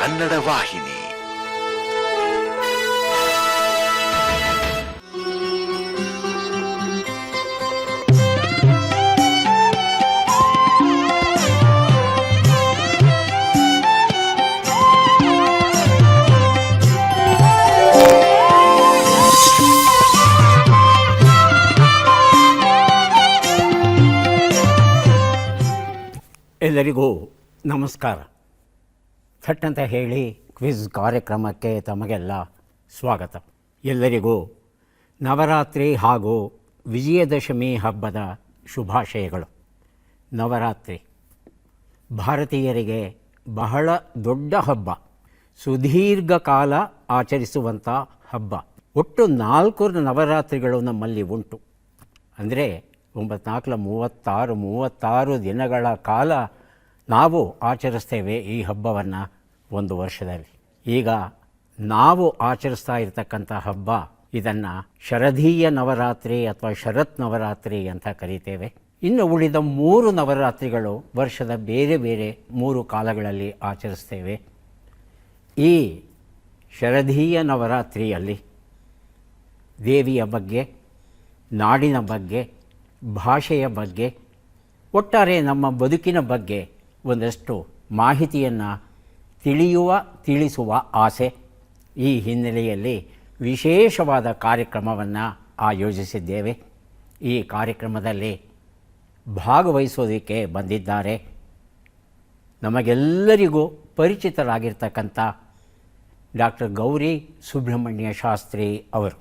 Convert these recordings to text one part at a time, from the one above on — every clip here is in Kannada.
ಕನ್ನಡ ವಾಹಿನಿ. ಎಲ್ಲರಿಗೂ ನಮಸ್ಕಾರ. ಥಟ್ ಅಂತ ಹೇಳಿ ಕ್ವಿಜ್ ಕಾರ್ಯಕ್ರಮಕ್ಕೆ ತಮಗೆಲ್ಲ ಸ್ವಾಗತ. ಎಲ್ಲರಿಗೂ ನವರಾತ್ರಿ ಹಾಗೂ ವಿಜಯದಶಮಿ ಹಬ್ಬದ ಶುಭಾಶಯಗಳು. ನವರಾತ್ರಿ ಭಾರತೀಯರಿಗೆ ಬಹಳ ದೊಡ್ಡ ಹಬ್ಬ, ಸುದೀರ್ಘ ಕಾಲ ಆಚರಿಸುವಂಥ ಹಬ್ಬ. ಒಟ್ಟು 4 ನವರಾತ್ರಿಗಳು ನಮ್ಮಲ್ಲಿ ಉಂಟು. ಅಂದರೆ 36 ದಿನಗಳ ಕಾಲ ನಾವು ಆಚರಿಸ್ತೇವೆ ಈ ಹಬ್ಬವನ್ನು ಒಂದು ವರ್ಷದಲ್ಲಿ. ಈಗ ನಾವು ಆಚರಿಸ್ತಾ ಇರತಕ್ಕಂಥ ಹಬ್ಬ, ಇದನ್ನು ಶರದೀಯ ನವರಾತ್ರಿ ಅಥವಾ ಶರತ್ ನವರಾತ್ರಿ ಅಂತ ಕರೀತೇವೆ. ಇನ್ನು ಉಳಿದ 3 ನವರಾತ್ರಿಗಳು ವರ್ಷದ ಬೇರೆ ಬೇರೆ 3 ಕಾಲಗಳಲ್ಲಿ ಆಚರಿಸ್ತೇವೆ. ಈ ಶರದೀಯ ನವರಾತ್ರಿಯಲ್ಲಿ ದೇವಿಯ ಬಗ್ಗೆ, ನಾಡಿನ ಬಗ್ಗೆ, ಭಾಷೆಯ ಬಗ್ಗೆ, ಒಟ್ಟಾರೆ ನಮ್ಮ ಬದುಕಿನ ಬಗ್ಗೆ ಒಂದಷ್ಟು ಮಾಹಿತಿಯನ್ನು ತಿಳಿಸುವ ಆಸೆ. ಈ ಹಿನ್ನೆಲೆಯಲ್ಲಿ ವಿಶೇಷವಾದ ಕಾರ್ಯಕ್ರಮವನ್ನು ಆಯೋಜಿಸಿದ್ದೇವೆ. ಈ ಕಾರ್ಯಕ್ರಮದಲ್ಲಿ ಭಾಗವಹಿಸೋದಕ್ಕೆ ಬಂದಿದ್ದಾರೆ ನಮಗೆಲ್ಲರಿಗೂ ಪರಿಚಿತರಾಗಿರ್ತಕ್ಕಂಥ ಡಾಕ್ಟರ್ ಗೌರಿ ಸುಬ್ರಹ್ಮಣ್ಯ ಶಾಸ್ತ್ರಿ ಅವರು.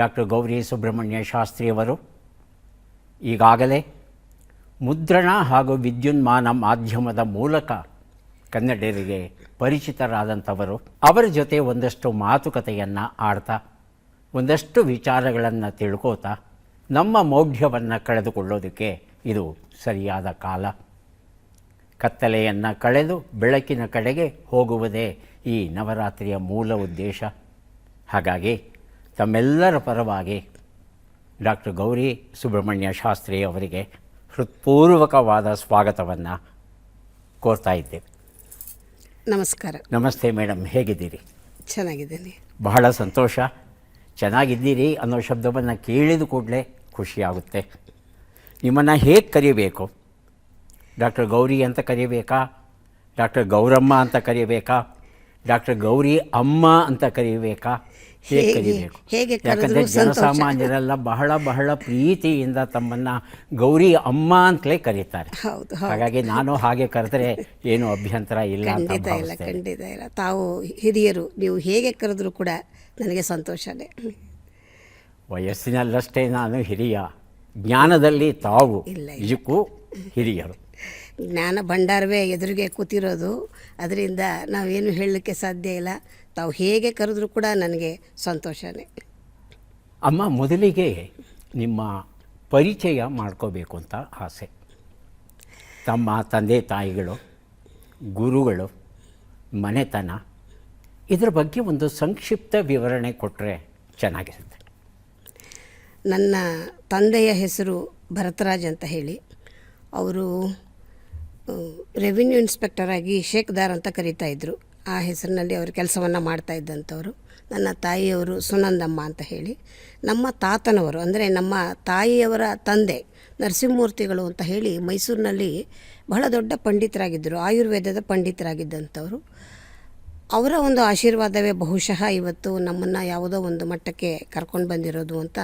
ಡಾಕ್ಟರ್ ಗೌರಿ ಸುಬ್ರಹ್ಮಣ್ಯ ಶಾಸ್ತ್ರಿಯವರು ಈಗಾಗಲೇ ಮುದ್ರಣ ಹಾಗೂ ವಿದ್ಯುನ್ಮಾನ ಮಾಧ್ಯಮದ ಮೂಲಕ ಕನ್ನಡಿಗರಿಗೆ ಪರಿಚಿತರಾದಂಥವರು. ಅವರ ಜೊತೆ ಒಂದಷ್ಟು ಮಾತುಕತೆಯನ್ನು ಆಡ್ತಾ, ಒಂದಷ್ಟು ವಿಚಾರಗಳನ್ನು ತಿಳ್ಕೋತಾ ನಮ್ಮ ಮೌಢ್ಯವನ್ನು ಕಳೆದುಕೊಳ್ಳೋದಕ್ಕೆ ಇದು ಸರಿಯಾದ ಕಾಲ. ಕತ್ತಲೆಯನ್ನು ಕಳೆದು ಬೆಳಕಿನ ಕಡೆಗೆ ಹೋಗುವುದೇ ಈ ನವರಾತ್ರಿಯ ಮೂಲ ಉದ್ದೇಶ. ಹಾಗಾಗಿ ತಮ್ಮೆಲ್ಲರ ಪರವಾಗಿ ಡಾಕ್ಟರ್ ಗೌರಿ ಸುಬ್ರಹ್ಮಣ್ಯ ಶಾಸ್ತ್ರಿ ಅವರಿಗೆ ಹೃತ್ಪೂರ್ವಕವಾದ ಸ್ವಾಗತವನ್ನು ಕೋರ್ತಾ ಇದ್ದೇವೆ. ನಮಸ್ಕಾರ. ನಮಸ್ತೆ ಮೇಡಮ್, ಹೇಗಿದ್ದೀರಿ? ಚೆನ್ನಾಗಿದ್ದೀನಿ. ಬಹಳ ಸಂತೋಷ. ಚೆನ್ನಾಗಿದ್ದೀರಿ ಅನ್ನೋ ಶಬ್ದವನ್ನು ಕೇಳಿದ ಕೂಡಲೇ ಖುಷಿಯಾಗುತ್ತೆ. ನಿಮ್ಮನ್ನು ಹೇಗೆ ಕರೀಬೇಕು? ಡಾಕ್ಟರ್ ಗೌರಿ ಅಂತ ಕರೀಬೇಕಾ, ಡಾಕ್ಟರ್ ಗೌರಮ್ಮ ಅಂತ ಕರೀಬೇಕಾ, ಡಾಕ್ಟರ್ ಗೌರಿ ಅಮ್ಮ ಅಂತ ಕರೀಬೇಕಾ, ಹೇಗೆ ಕರೀಬೇಕು? ಯಾಕಂದರೆ ಜನಸಾಮಾನ್ಯರೆಲ್ಲ ಬಹಳ ಪ್ರೀತಿಯಿಂದ ತಮ್ಮನ್ನು ಗೌರಿ ಅಮ್ಮ ಅಂತಲೇ ಕರೀತಾರೆ. ಹಾಗಾಗಿ ನಾನು ಹಾಗೆ ಕರೆದ್ರೆ ಏನು ಅಭ್ಯಂತರ ಇಲ್ಲ ಅಂತ ಭಾವಿಸ್ತೇನೆ. ಖಂಡಿತ ಇಲ್ಲ. ತಾವು ಹಿರಿಯರು, ನೀವು ಹೇಗೆ ಕರೆದ್ರೂ ಕೂಡ ನನಗೆ ಸಂತೋಷನೇ. ವಯಸ್ಸಿನಲ್ಲಷ್ಟೇ ನಾನು ಹಿರಿಯ, ಜ್ಞಾನದಲ್ಲಿ ತಾವು ನಿಜಕ್ಕೂ ಹಿರಿಯರು. ಜ್ಞಾನ ಭಂಡಾರವೇ ಎದುರಿಗೆ ಕೂತಿರೋದು, ಅದರಿಂದ ನಾವೇನು ಹೇಳಲಿಕ್ಕೆ ಸಾಧ್ಯ ಇಲ್ಲ. ತಾವು ಹೇಗೆ ಕರೆದ್ರೂ ಕೂಡ ನನಗೆ ಸಂತೋಷನೇ. ಅಮ್ಮ, ಮೊದಲಿಗೆ ನಿಮ್ಮ ಪರಿಚಯ ಮಾಡ್ಕೋಬೇಕು ಅಂತ ಆಸೆ. ತಮ್ಮ ತಂದೆ ತಾಯಿಗಳು, ಗುರುಗಳು, ಮನೆತನ, ಇದರ ಬಗ್ಗೆ ಒಂದು ಸಂಕ್ಷಿಪ್ತ ವಿವರಣೆ ಕೊಟ್ಟರೆ ಚೆನ್ನಾಗಿರುತ್ತೆ. ನನ್ನ ತಂದೆಯ ಹೆಸರು ಭರತರಾಜ್ ಅಂತ ಹೇಳಿ, ಅವರು ರೆವಿನ್ಯೂ ಇನ್ಸ್ಪೆಕ್ಟರ್ ಆಗಿ ಶೇಕ್ದಾರ್ ಅಂತ ಕರೀತಾಯಿದ್ರು. ಆ ಹೆಸರಿನಲ್ಲಿ ಅವರು ಕೆಲಸವನ್ನು ಮಾಡ್ತಾಯಿದ್ದಂಥವ್ರು. ನನ್ನ ತಾಯಿಯವರು ಸುನಂದಮ್ಮ ಅಂತ ಹೇಳಿ. ನಮ್ಮ ತಾತನವರು ಅಂದರೆ ನಮ್ಮ ತಾಯಿಯವರ ತಂದೆ ನರಸಿಂಹಮೂರ್ತಿಗಳು ಅಂತ ಹೇಳಿ ಮೈಸೂರಿನಲ್ಲಿ ಬಹಳ ದೊಡ್ಡ ಪಂಡಿತರಾಗಿದ್ದರು, ಆಯುರ್ವೇದದ ಪಂಡಿತರಾಗಿದ್ದಂಥವರು. ಅವರ ಒಂದು ಆಶೀರ್ವಾದವೇ ಬಹುಶಃ ಇವತ್ತು ನಮ್ಮನ್ನು ಯಾವುದೋ ಒಂದು ಮಟ್ಟಕ್ಕೆ ಕರ್ಕೊಂಡು ಬಂದಿರೋದು ಅಂತ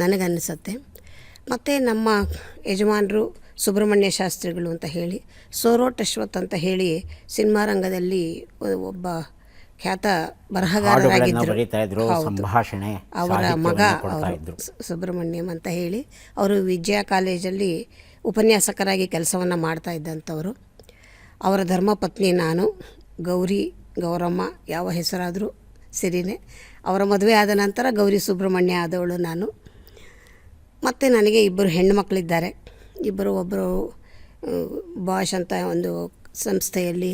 ನನಗನ್ನಿಸುತ್ತೆ. ಮತ್ತು ನಮ್ಮ ಯಜಮಾನರು ಸುಬ್ರಹ್ಮಣ್ಯ ಶಾಸ್ತ್ರಿಗಳು ಅಂತ ಹೇಳಿ, ಸೋರೋಟ್ ಅಶ್ವಥ್ ಅಂತ ಹೇಳಿ ಸಿನಿಮಾ ರಂಗದಲ್ಲಿ ಒಬ್ಬ ಖ್ಯಾತ ಬರಹಗಾರರಾಗಿದ್ದರು. ಅವರ ಮಗ ಅವರು ಸುಬ್ರಹ್ಮಣ್ಯಂ ಅಂತ ಹೇಳಿ, ಅವರು ವಿಜಯ ಕಾಲೇಜಲ್ಲಿ ಉಪನ್ಯಾಸಕರಾಗಿ ಕೆಲಸವನ್ನು ಮಾಡ್ತಾ ಇದ್ದಂಥವರು. ಅವರ ಧರ್ಮಪತ್ನಿ ನಾನು. ಗೌರಿ, ಗೌರಮ್ಮ ಯಾವ ಹೆಸರಾದರೂ ಸರಿಯೇ. ಅವರ ಮದುವೆ ಆದ ನಂತರ ಗೌರಿ ಸುಬ್ರಹ್ಮಣ್ಯ ಆದವಳು ನಾನು. ಮತ್ತು ನನಗೆ 2 ಹೆಣ್ಣುಮಕ್ಕಳಿದ್ದಾರೆ. ಒಬ್ಬರು ಬಾಷ್ ಅಂತ ಒಂದು ಸಂಸ್ಥೆಯಲ್ಲಿ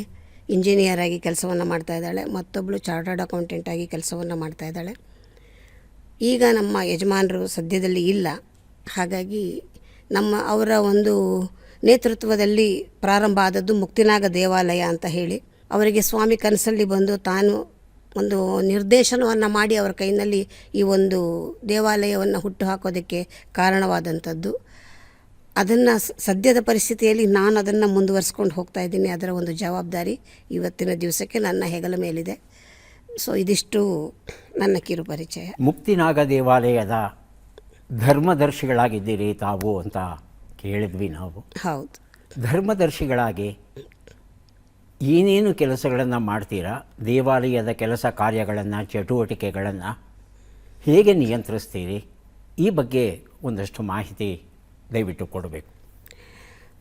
ಇಂಜಿನಿಯರ್ ಆಗಿ ಕೆಲಸವನ್ನು ಮಾಡ್ತಾಯಿದ್ದಾಳೆ, ಮತ್ತೊಬ್ಬಳು ಚಾರ್ಟರ್ಡ್ ಅಕೌಂಟೆಂಟ್ ಆಗಿ ಕೆಲಸವನ್ನು ಮಾಡ್ತಾಯಿದ್ದಾಳೆ. ಈಗ ನಮ್ಮ ಯಜಮಾನರು ಸದ್ಯದಲ್ಲಿ ಇಲ್ಲ. ಹಾಗಾಗಿ ಅವರ ಒಂದು ನೇತೃತ್ವದಲ್ಲಿ ಪ್ರಾರಂಭ ಆದದ್ದು ಮುಕ್ತಿನಾಗ ದೇವಾಲಯ ಅಂತ ಹೇಳಿ ಅವರಿಗೆ ಸ್ವಾಮಿ ಕನಸಲ್ಲಿ ಬಂದು ತಾನು ಒಂದು ನಿರ್ದೇಶನವನ್ನು ಮಾಡಿ ಅವರ ಕೈನಲ್ಲಿ ಈ ಒಂದು ದೇವಾಲಯವನ್ನು ಹುಟ್ಟು ಹಾಕೋದಕ್ಕೆ ಕಾರಣವಾದಂಥದ್ದು. ಅದನ್ನು ಸದ್ಯದ ಪರಿಸ್ಥಿತಿಯಲ್ಲಿ ನಾನು ಅದನ್ನು ಮುಂದುವರಿಸ್ಕೊಂಡು ಹೋಗ್ತಾ ಇದ್ದೀನಿ. ಅದರ ಒಂದು ಜವಾಬ್ದಾರಿ ಇವತ್ತಿನ ದಿವಸಕ್ಕೆ ನನ್ನ ಹೆಗಲ ಮೇಲಿದೆ. ಸೊ ಇದಿಷ್ಟು ನನ್ನ ಕಿರು ಪರಿಚಯ. ಮುಕ್ತಿನಾಗ ದೇವಾಲಯದ ಧರ್ಮದರ್ಶಿಗಳಾಗಿದ್ದೀರಿ ತಾವು ಅಂತ ಕೇಳಿದ್ವಿ ನಾವು. ಹೌದು. ಧರ್ಮದರ್ಶಿಗಳಾಗಿ ಏನೇನು ಕೆಲಸಗಳನ್ನು ಮಾಡ್ತೀರಾ? ದೇವಾಲಯದ ಕೆಲಸ ಕಾರ್ಯಗಳನ್ನು, ಚಟುವಟಿಕೆಗಳನ್ನು ಹೇಗೆ ನಿಯಂತ್ರಿಸ್ತೀರಿ? ಈ ಬಗ್ಗೆ ಒಂದಷ್ಟು ಮಾಹಿತಿ ದಯವಿಟ್ಟು ಕೊಡಬೇಕು.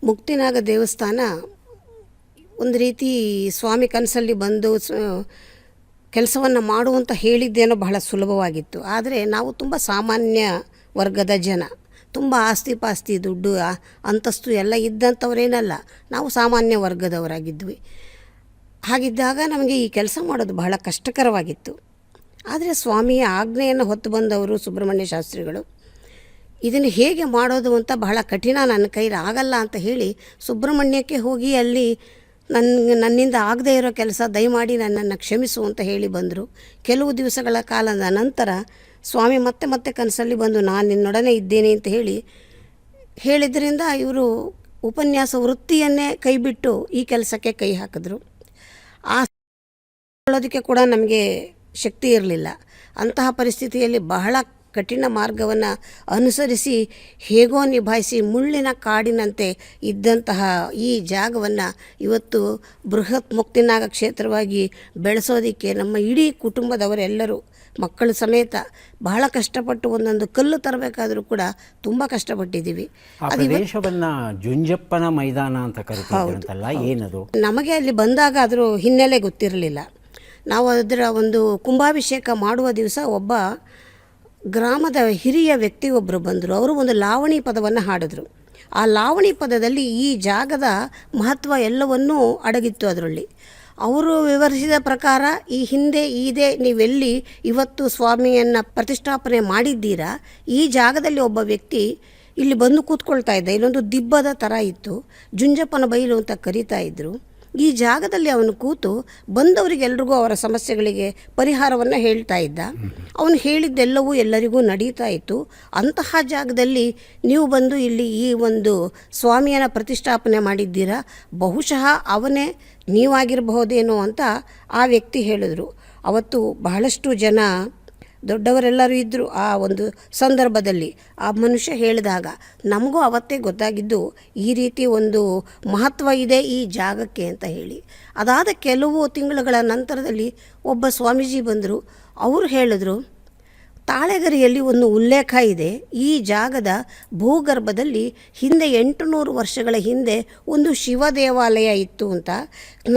ಮುಕ್ತಿನಾಗ ದೇವಸ್ಥಾನ ಒಂದು ರೀತಿ ಸ್ವಾಮಿ ಕನಸಲ್ಲಿ ಬಂದು ಕೆಲಸವನ್ನು ಮಾಡುವಂತ ಹೇಳಿದ್ದೇನೋ ಬಹಳ ಸುಲಭವಾಗಿತ್ತು. ಆದರೆ ನಾವು ತುಂಬ ಸಾಮಾನ್ಯ ವರ್ಗದ ಜನ, ತುಂಬ ಆಸ್ತಿ ಪಾಸ್ತಿ ದುಡ್ಡು ಅಂತಸ್ತು ಎಲ್ಲ ಇದ್ದಂಥವರೇನಲ್ಲ, ನಾವು ಸಾಮಾನ್ಯ ವರ್ಗದವರಾಗಿದ್ವಿ. ಹಾಗಿದ್ದಾಗ ನಮಗೆ ಈ ಕೆಲಸ ಮಾಡೋದು ಬಹಳ ಕಷ್ಟಕರವಾಗಿತ್ತು. ಆದರೆ ಸ್ವಾಮಿಯ ಆಜ್ಞೆಯನ್ನು ಹೊತ್ತು ಬಂದವರು ಸುಬ್ರಹ್ಮಣ್ಯ ಶಾಸ್ತ್ರಿಗಳು ಇದನ್ನು ಹೇಗೆ ಮಾಡೋದು ಅಂತ ಬಹಳ ಕಠಿಣ, ನನ್ನ ಕೈಲಿ ಆಗಲ್ಲ ಅಂತ ಹೇಳಿ ಸುಬ್ರಹ್ಮಣ್ಯಕ್ಕೆ ಹೋಗಿ ಅಲ್ಲಿ ನನ್ನಿಂದ ಆಗದೇ ಇರೋ ಕೆಲಸ ದಯಮಾಡಿ ನನ್ನನ್ನು ಕ್ಷಮಿಸು ಅಂತ ಹೇಳಿ ಬಂದರು. ಕೆಲವು ದಿವಸಗಳ ಕಾಲದ ನಂತರ ಸ್ವಾಮಿ ಮತ್ತೆ ಮತ್ತೆ ಕನಸಲ್ಲಿ ಬಂದು ನಾನು ನಿನ್ನೊಡನೆ ಇದ್ದೇನೆ ಅಂತ ಹೇಳಿದ್ರಿಂದ ಇವರು ಉಪನ್ಯಾಸ ವೃತ್ತಿಯನ್ನೇ ಕೈಬಿಟ್ಟು ಈ ಕೆಲಸಕ್ಕೆ ಕೈ ಹಾಕಿದ್ರು. ಆ ಹೇಳೋದಕ್ಕೆ ಕೂಡ ನಮಗೆ ಶಕ್ತಿ ಇರಲಿಲ್ಲ. ಅಂತಹ ಪರಿಸ್ಥಿತಿಯಲ್ಲಿ ಬಹಳ ಕಠಿಣ ಮಾರ್ಗವನ್ನು ಅನುಸರಿಸಿ ಹೇಗೋ ನಿಭಾಯಿಸಿ ಮುಳ್ಳಿನ ಕಾಡಿನಂತೆ ಇದ್ದಂತಹ ಈ ಜಾಗವನ್ನು ಇವತ್ತು ಬೃಹತ್ ಮುಕ್ತಿನಾಗ ಕ್ಷೇತ್ರವಾಗಿ ಬೆಳೆಸೋದಕ್ಕೆ ನಮ್ಮ ಇಡೀ ಕುಟುಂಬದವರೆಲ್ಲರೂ ಮಕ್ಕಳು ಸಮೇತ ಬಹಳ ಕಷ್ಟಪಟ್ಟು ಒಂದೊಂದು ಕಲ್ಲು ತರಬೇಕಾದರೂ ಕೂಡ ತುಂಬ ಕಷ್ಟಪಟ್ಟಿದ್ದೀವಿ. ಆ ಪ್ರದೇಶವನ್ನು ಜುಂಜಪ್ಪನ ಮೈದಾನ ಅಂತ ಕರೀತಾರಲ್ಲ, ಏನದು? ನಮಗೆ ಅಲ್ಲಿ ಬಂದಾಗ ಅದರ ಹಿನ್ನೆಲೆ ಗೊತ್ತಿರಲಿಲ್ಲ. ನಾವು ಅದರ ಒಂದು ಕುಂಭಾಭಿಷೇಕ ಮಾಡುವ ದಿವಸ ಒಬ್ಬ ಗ್ರಾಮದ ಹಿರಿಯ ವ್ಯಕ್ತಿ ಒಬ್ಬರು ಬಂದರು. ಅವರು ಒಂದು ಲಾವಣಿ ಪದವನ್ನು ಹಾಡಿದ್ರು. ಆ ಲಾವಣಿ ಪದದಲ್ಲಿ ಈ ಜಾಗದ ಮಹತ್ವ ಎಲ್ಲವನ್ನೂ ಅಡಗಿತ್ತು ಅದರಲ್ಲಿ. ಅವರು ವಿವರಿಸಿದ ಪ್ರಕಾರ ಈ ಹಿಂದೆ ಇದೇ ನೀವೆಲ್ಲಿ ಇವತ್ತು ಸ್ವಾಮಿಯನ್ನು ಪ್ರತಿಷ್ಠಾಪನೆ ಮಾಡಿದ್ದೀರಾ, ಈ ಜಾಗದಲ್ಲಿ ಒಬ್ಬ ವ್ಯಕ್ತಿ ಇಲ್ಲಿ ಬಂದು ಕೂತ್ಕೊಳ್ತಾ ಇದ್ದ. ಇಲ್ಲೊಂದು ದಿಬ್ಬದ ಥರ ಇತ್ತು, ಜುಂಜಪ್ಪನ ಬೈಲು ಅಂತ ಕರೀತಾ ಇದ್ದರು. ಈ ಜಾಗದಲ್ಲಿ ಅವನು ಕೂತು ಬಂದವರಿಗೆಲ್ರಿಗೂ ಅವರ ಸಮಸ್ಯೆಗಳಿಗೆ ಪರಿಹಾರವನ್ನು ಹೇಳ್ತಾ ಇದ್ದ. ಅವನು ಹೇಳಿದ್ದೆಲ್ಲವೂ ಎಲ್ಲರಿಗೂ ನಡೀತಾ ಇತ್ತು. ಅಂತಹ ಜಾಗದಲ್ಲಿ ನೀವು ಬಂದು ಇಲ್ಲಿ ಈ ಒಂದು ಸ್ವಾಮಿಯನ್ನು ಪ್ರತಿಷ್ಠಾಪನೆ ಮಾಡಿದ್ದೀರಾ, ಬಹುಶಃ ಅವನೇ ನೀವಾಗಿರಬಹುದೇನೋ ಅಂತ ಆ ವ್ಯಕ್ತಿ ಹೇಳಿದ್ರು. ಅವತ್ತು ಬಹಳಷ್ಟು ಜನ ದೊಡ್ಡವರೆಲ್ಲರೂ ಇದ್ದರು. ಆ ಒಂದು ಸಂದರ್ಭದಲ್ಲಿ ಆ ಮನುಷ್ಯ ಹೇಳಿದಾಗ ನಮಗೂ ಅವತ್ತೇ ಗೊತ್ತಾಗಿದ್ದು ಈ ರೀತಿ ಒಂದು ಮಹತ್ವ ಇದೆ ಈ ಜಾಗಕ್ಕೆ ಅಂತ ಹೇಳಿ. ಅದಾದ ಕೆಲವು ತಿಂಗಳುಗಳ ನಂತರದಲ್ಲಿ ಒಬ್ಬ ಸ್ವಾಮೀಜಿ ಬಂದರು. ಅವರು ಹೇಳಿದ್ರು, ತಾಳೆಗರಿಯಲ್ಲಿ ಒಂದು ಉಲ್ಲೇಖ ಇದೆ, ಈ ಜಾಗದ ಭೂಗರ್ಭದಲ್ಲಿ ಹಿಂದೆ 800 ವರ್ಷಗಳ ಹಿಂದೆ ಒಂದು ಶಿವ ದೇವಾಲಯ ಇತ್ತು ಅಂತ.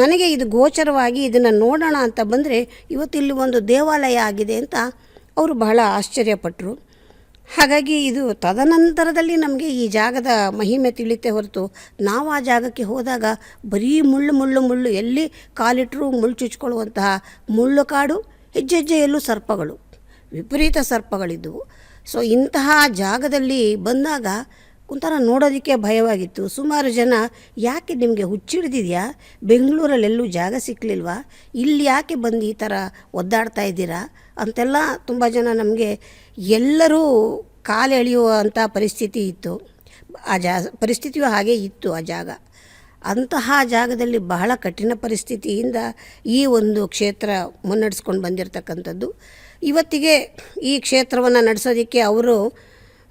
ನನಗೆ ಇದು ಗೋಚರವಾಗಿ ಇದನ್ನು ನೋಡೋಣ ಅಂತ ಬಂದರೆ ಇವತ್ತಿಲ್ಲಿ ಒಂದು ದೇವಾಲಯ ಆಗಿದೆ ಅಂತ ಅವರು ಬಹಳ ಆಶ್ಚರ್ಯಪಟ್ಟರು. ಹಾಗಾಗಿ ಇದು ತದನಂತರದಲ್ಲಿ ನಮಗೆ ಈ ಜಾಗದ ಮಹಿಮೆ ತಿಳಿತೆ ಹೊರತು ನಾವು ಆ ಜಾಗಕ್ಕೆ ಹೋದಾಗ ಬರೀ ಮುಳ್ಳು ಎಲ್ಲಿ ಕಾಲಿಟ್ಟರೂ ಮುಳ್ಳು ಚುಚ್ಕೊಳ್ಳುವಂತಹ ಮುಳ್ಳು ಕಾಡು, ಹೆಜ್ಜೆಯಲ್ಲೂ ಸರ್ಪಗಳು, ವಿಪರೀತ ಸರ್ಪಗಳಿದ್ದವು. ಸೊ ಇಂತಹ ಜಾಗದಲ್ಲಿ ಬಂದಾಗ ಒಂಥರ ನೋಡೋದಕ್ಕೆ ಭಯವಾಗಿತ್ತು. ಸುಮಾರು ಜನ ಯಾಕೆ ನಿಮಗೆ ಹುಚ್ಚಿಡ್ದಿದೆಯಾ, ಬೆಂಗಳೂರಲ್ಲೆಲ್ಲೂ ಜಾಗ ಸಿಕ್ಕಲಿಲ್ವಾ, ಇಲ್ಲಿ ಯಾಕೆ ಬಂದು ಈ ಥರ ಒದ್ದಾಡ್ತಾ ಇದ್ದೀರಾ ಅಂತೆಲ್ಲ ತುಂಬ ಜನ ನಮಗೆ ಎಲ್ಲರೂ ಕಾಲೆಳೆಯುವಂಥ ಪರಿಸ್ಥಿತಿ ಇತ್ತು. ಆ ಪರಿಸ್ಥಿತಿಯು ಹಾಗೆ ಇತ್ತು ಆ ಜಾಗ. ಅಂತಹ ಜಾಗದಲ್ಲಿ ಬಹಳ ಕಠಿಣ ಪರಿಸ್ಥಿತಿಯಿಂದ ಈ ಒಂದು ಕ್ಷೇತ್ರ ಮುನ್ನಡೆಸ್ಕೊಂಡು ಬಂದಿರತಕ್ಕಂಥದ್ದು. ಇವತ್ತಿಗೆ ಈ ಕ್ಷೇತ್ರವನ್ನು ನಡೆಸೋದಕ್ಕೆ ಅವರು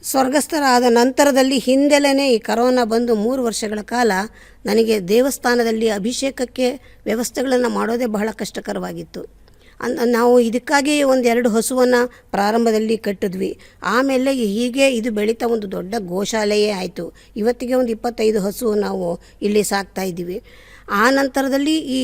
ಸ್ವರ್ಗಸ್ಥರಾದ ನಂತರದಲ್ಲಿ ಹಿಂದೆಲೇ ಈ ಕರೋನಾ ಬಂದು 3 ವರ್ಷಗಳ ಕಾಲ ನನಗೆ ದೇವಸ್ಥಾನದಲ್ಲಿ ಅಭಿಷೇಕಕ್ಕೆ ವ್ಯವಸ್ಥೆಗಳನ್ನು ಮಾಡೋದೇ ಬಹಳ ಕಷ್ಟಕರವಾಗಿತ್ತು. ನಾವು ಇದಕ್ಕಾಗಿ 1-2 ಹಸುವನ್ನು ಪ್ರಾರಂಭದಲ್ಲಿ ಕಟ್ಟಿದ್ವಿ. ಆಮೇಲೆ ಹೀಗೆ ಇದು ಬೆಳೀತಾ ಒಂದು ದೊಡ್ಡ ಗೋಶಾಲೆಯೇ ಆಯಿತು. ಇವತ್ತಿಗೆ ಒಂದು 25 ಹಸು ನಾವು ಇಲ್ಲಿ ಸಾಕ್ತಾ ಇದ್ದೀವಿ. ಆ ನಂತರದಲ್ಲಿ ಈ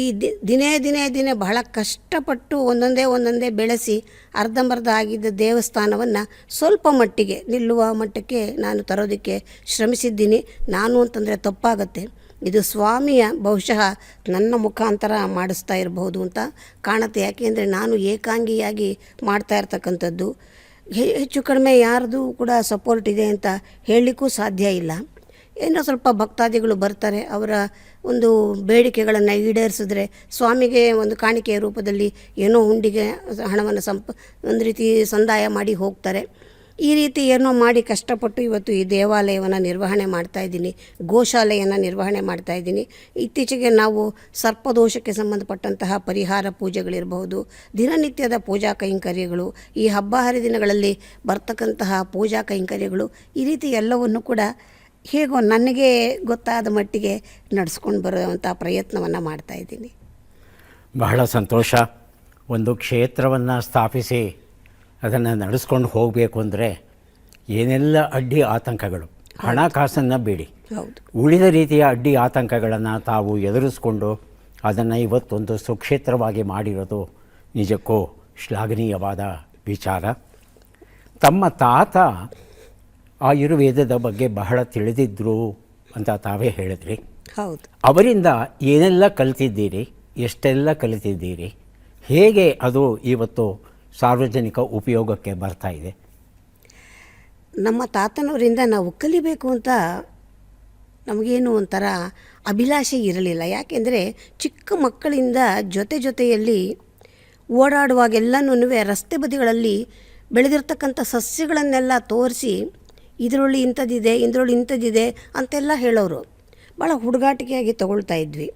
ದಿನೇ ಬಹಳ ಕಷ್ಟಪಟ್ಟು ಒಂದೊಂದೇ ಬೆಳೆಸಿ ಅರ್ಧಂಬರ್ಧ ಆಗಿದ್ದ ದೇವಸ್ಥಾನವನ್ನು ಸ್ವಲ್ಪ ಮಟ್ಟಿಗೆ ನಿಲ್ಲುವ ಮಟ್ಟಕ್ಕೆ ನಾನು ತರೋದಕ್ಕೆ ಶ್ರಮಿಸಿದ್ದೀನಿ. ನಾನು ಅಂತಂದರೆ ತಪ್ಪಾಗತ್ತೆ, ಇದು ಸ್ವಾಮಿಯ ಬಹುಶಃ ನನ್ನ ಮುಖಾಂತರ ಮಾಡಿಸ್ತಾ ಇರಬಹುದು ಅಂತ ಕಾಣುತ್ತೆ. ಯಾಕೆಂದರೆ ನಾನು ಏಕಾಂಗಿಯಾಗಿ ಮಾಡ್ತಾ ಇರ್ತಕ್ಕಂಥದ್ದು. ಹೆಚ್ಚು ಕಡಿಮೆ ಯಾರ್ದು ಕೂಡ ಸಪೋರ್ಟ್ ಇದೆ ಅಂತ ಹೇಳಲಿಕ್ಕೂ ಸಾಧ್ಯ ಇಲ್ಲ. ಏನೋ ಸ್ವಲ್ಪ ಭಕ್ತಾದಿಗಳು ಬರ್ತಾರೆ, ಅವರ ಒಂದು ಬೇಡಿಕೆಗಳನ್ನು ಈಡೇರಿಸಿದ್ರೆ ಸ್ವಾಮಿಗೆ ಒಂದು ಕಾಣಿಕೆಯ ರೂಪದಲ್ಲಿ ಏನೋ ಹುಂಡಿಗೆ ಹಣವನ್ನು ಒಂದು ರೀತಿ ಸಂದಾಯ ಮಾಡಿ ಹೋಗ್ತಾರೆ. ಈ ರೀತಿ ಏನೋ ಮಾಡಿ ಕಷ್ಟಪಟ್ಟು ಇವತ್ತು ಈ ದೇವಾಲಯವನ್ನು ನಿರ್ವಹಣೆ ಮಾಡ್ತಾಯಿದ್ದೀನಿ, ಗೋಶಾಲೆಯನ್ನು ನಿರ್ವಹಣೆ ಮಾಡ್ತಾಯಿದ್ದೀನಿ. ಇತ್ತೀಚೆಗೆ ನಾವು ಸರ್ಪದೋಷಕ್ಕೆ ಸಂಬಂಧಪಟ್ಟಂತಹ ಪರಿಹಾರ ಪೂಜೆಗಳಿರಬಹುದು, ದಿನನಿತ್ಯದ ಪೂಜಾ ಕೈಂಕರ್ಯಗಳು, ಈ ಹಬ್ಬ ಹರಿದಿನಗಳಲ್ಲಿ ಬರ್ತಕ್ಕಂತಹ ಪೂಜಾ ಕೈಂಕರ್ಯಗಳು, ಈ ರೀತಿ ಎಲ್ಲವನ್ನು ಕೂಡ ಹೇಗೋ ನನಗೆ ಗೊತ್ತಾದ ಮಟ್ಟಿಗೆ ನಡೆಸ್ಕೊಂಡು ಬರುವಂಥ ಪ್ರಯತ್ನವನ್ನು ಮಾಡ್ತಾಯಿದ್ದೀನಿ. ಬಹಳ ಸಂತೋಷ. ಒಂದು ಕ್ಷೇತ್ರವನ್ನು ಸ್ಥಾಪಿಸಿ ಅದನ್ನು ನಡೆಸ್ಕೊಂಡು ಹೋಗಬೇಕು ಅಂದರೆ ಏನೆಲ್ಲ ಅಡ್ಡಿ ಆತಂಕಗಳು, ಹಣಕಾಸನ್ನು ಬೇಡಿ, ಹೌದು, ಉಳಿದ ರೀತಿಯ ಅಡ್ಡಿ ಆತಂಕಗಳನ್ನು ತಾವು ಎದುರಿಸ್ಕೊಂಡು ಅದನ್ನು ಇವತ್ತೊಂದು ಸುಕ್ಷೇತ್ರವಾಗಿ ಮಾಡಿರೋದು ನಿಜಕ್ಕೂ ಶ್ಲಾಘನೀಯವಾದ ವಿಚಾರ. ತಮ್ಮ ತಾತ ಆಯುರ್ವೇದದ ಬಗ್ಗೆ ಬಹಳ ತಿಳಿದಿದ್ದರು ಅಂತ ತಾವೇ ಹೇಳಿದ್ರಿ. ಹೌದು. ಅವರಿಂದ ಏನೆಲ್ಲ ಕಲಿತಿದ್ದೀರಿ, ಎಷ್ಟೆಲ್ಲ ಕಲಿತಿದ್ದೀರಿ, ಹೇಗೆ ಅದು ಇವತ್ತು ಸಾರ್ವಜನಿಕ ಉಪಯೋಗಕ್ಕೆ ಬರ್ತಾ ಇದೆ? ನಮ್ಮ ತಾತನವರಿಂದ ನಾವು ಕಲಿಬೇಕು ಅಂತ ನಮಗೇನು ಒಂಥರ ಅಭಿಲಾಷೆ ಇರಲಿಲ್ಲ. ಯಾಕೆಂದರೆ ಚಿಕ್ಕ ಮಕ್ಕಳಿಂದ ಜೊತೆಯಲ್ಲಿ ಓಡಾಡುವಾಗೆಲ್ಲನೂ ರಸ್ತೆ ಬದಿಗಳಲ್ಲಿ ಬೆಳೆದಿರ್ತಕ್ಕಂಥ ಸಸ್ಯಗಳನ್ನೆಲ್ಲ ತೋರಿಸಿ ಇದರೊಳ್ಳಿ ಇಂಥದ್ದಿದೆ ಅಂತೆಲ್ಲ ಹೇಳೋರು. ಭಾಳ ಹುಡುಗಾಟಿಕೆಯಾಗಿ ತಗೊಳ್ತಾ ಇದ್ವಿ.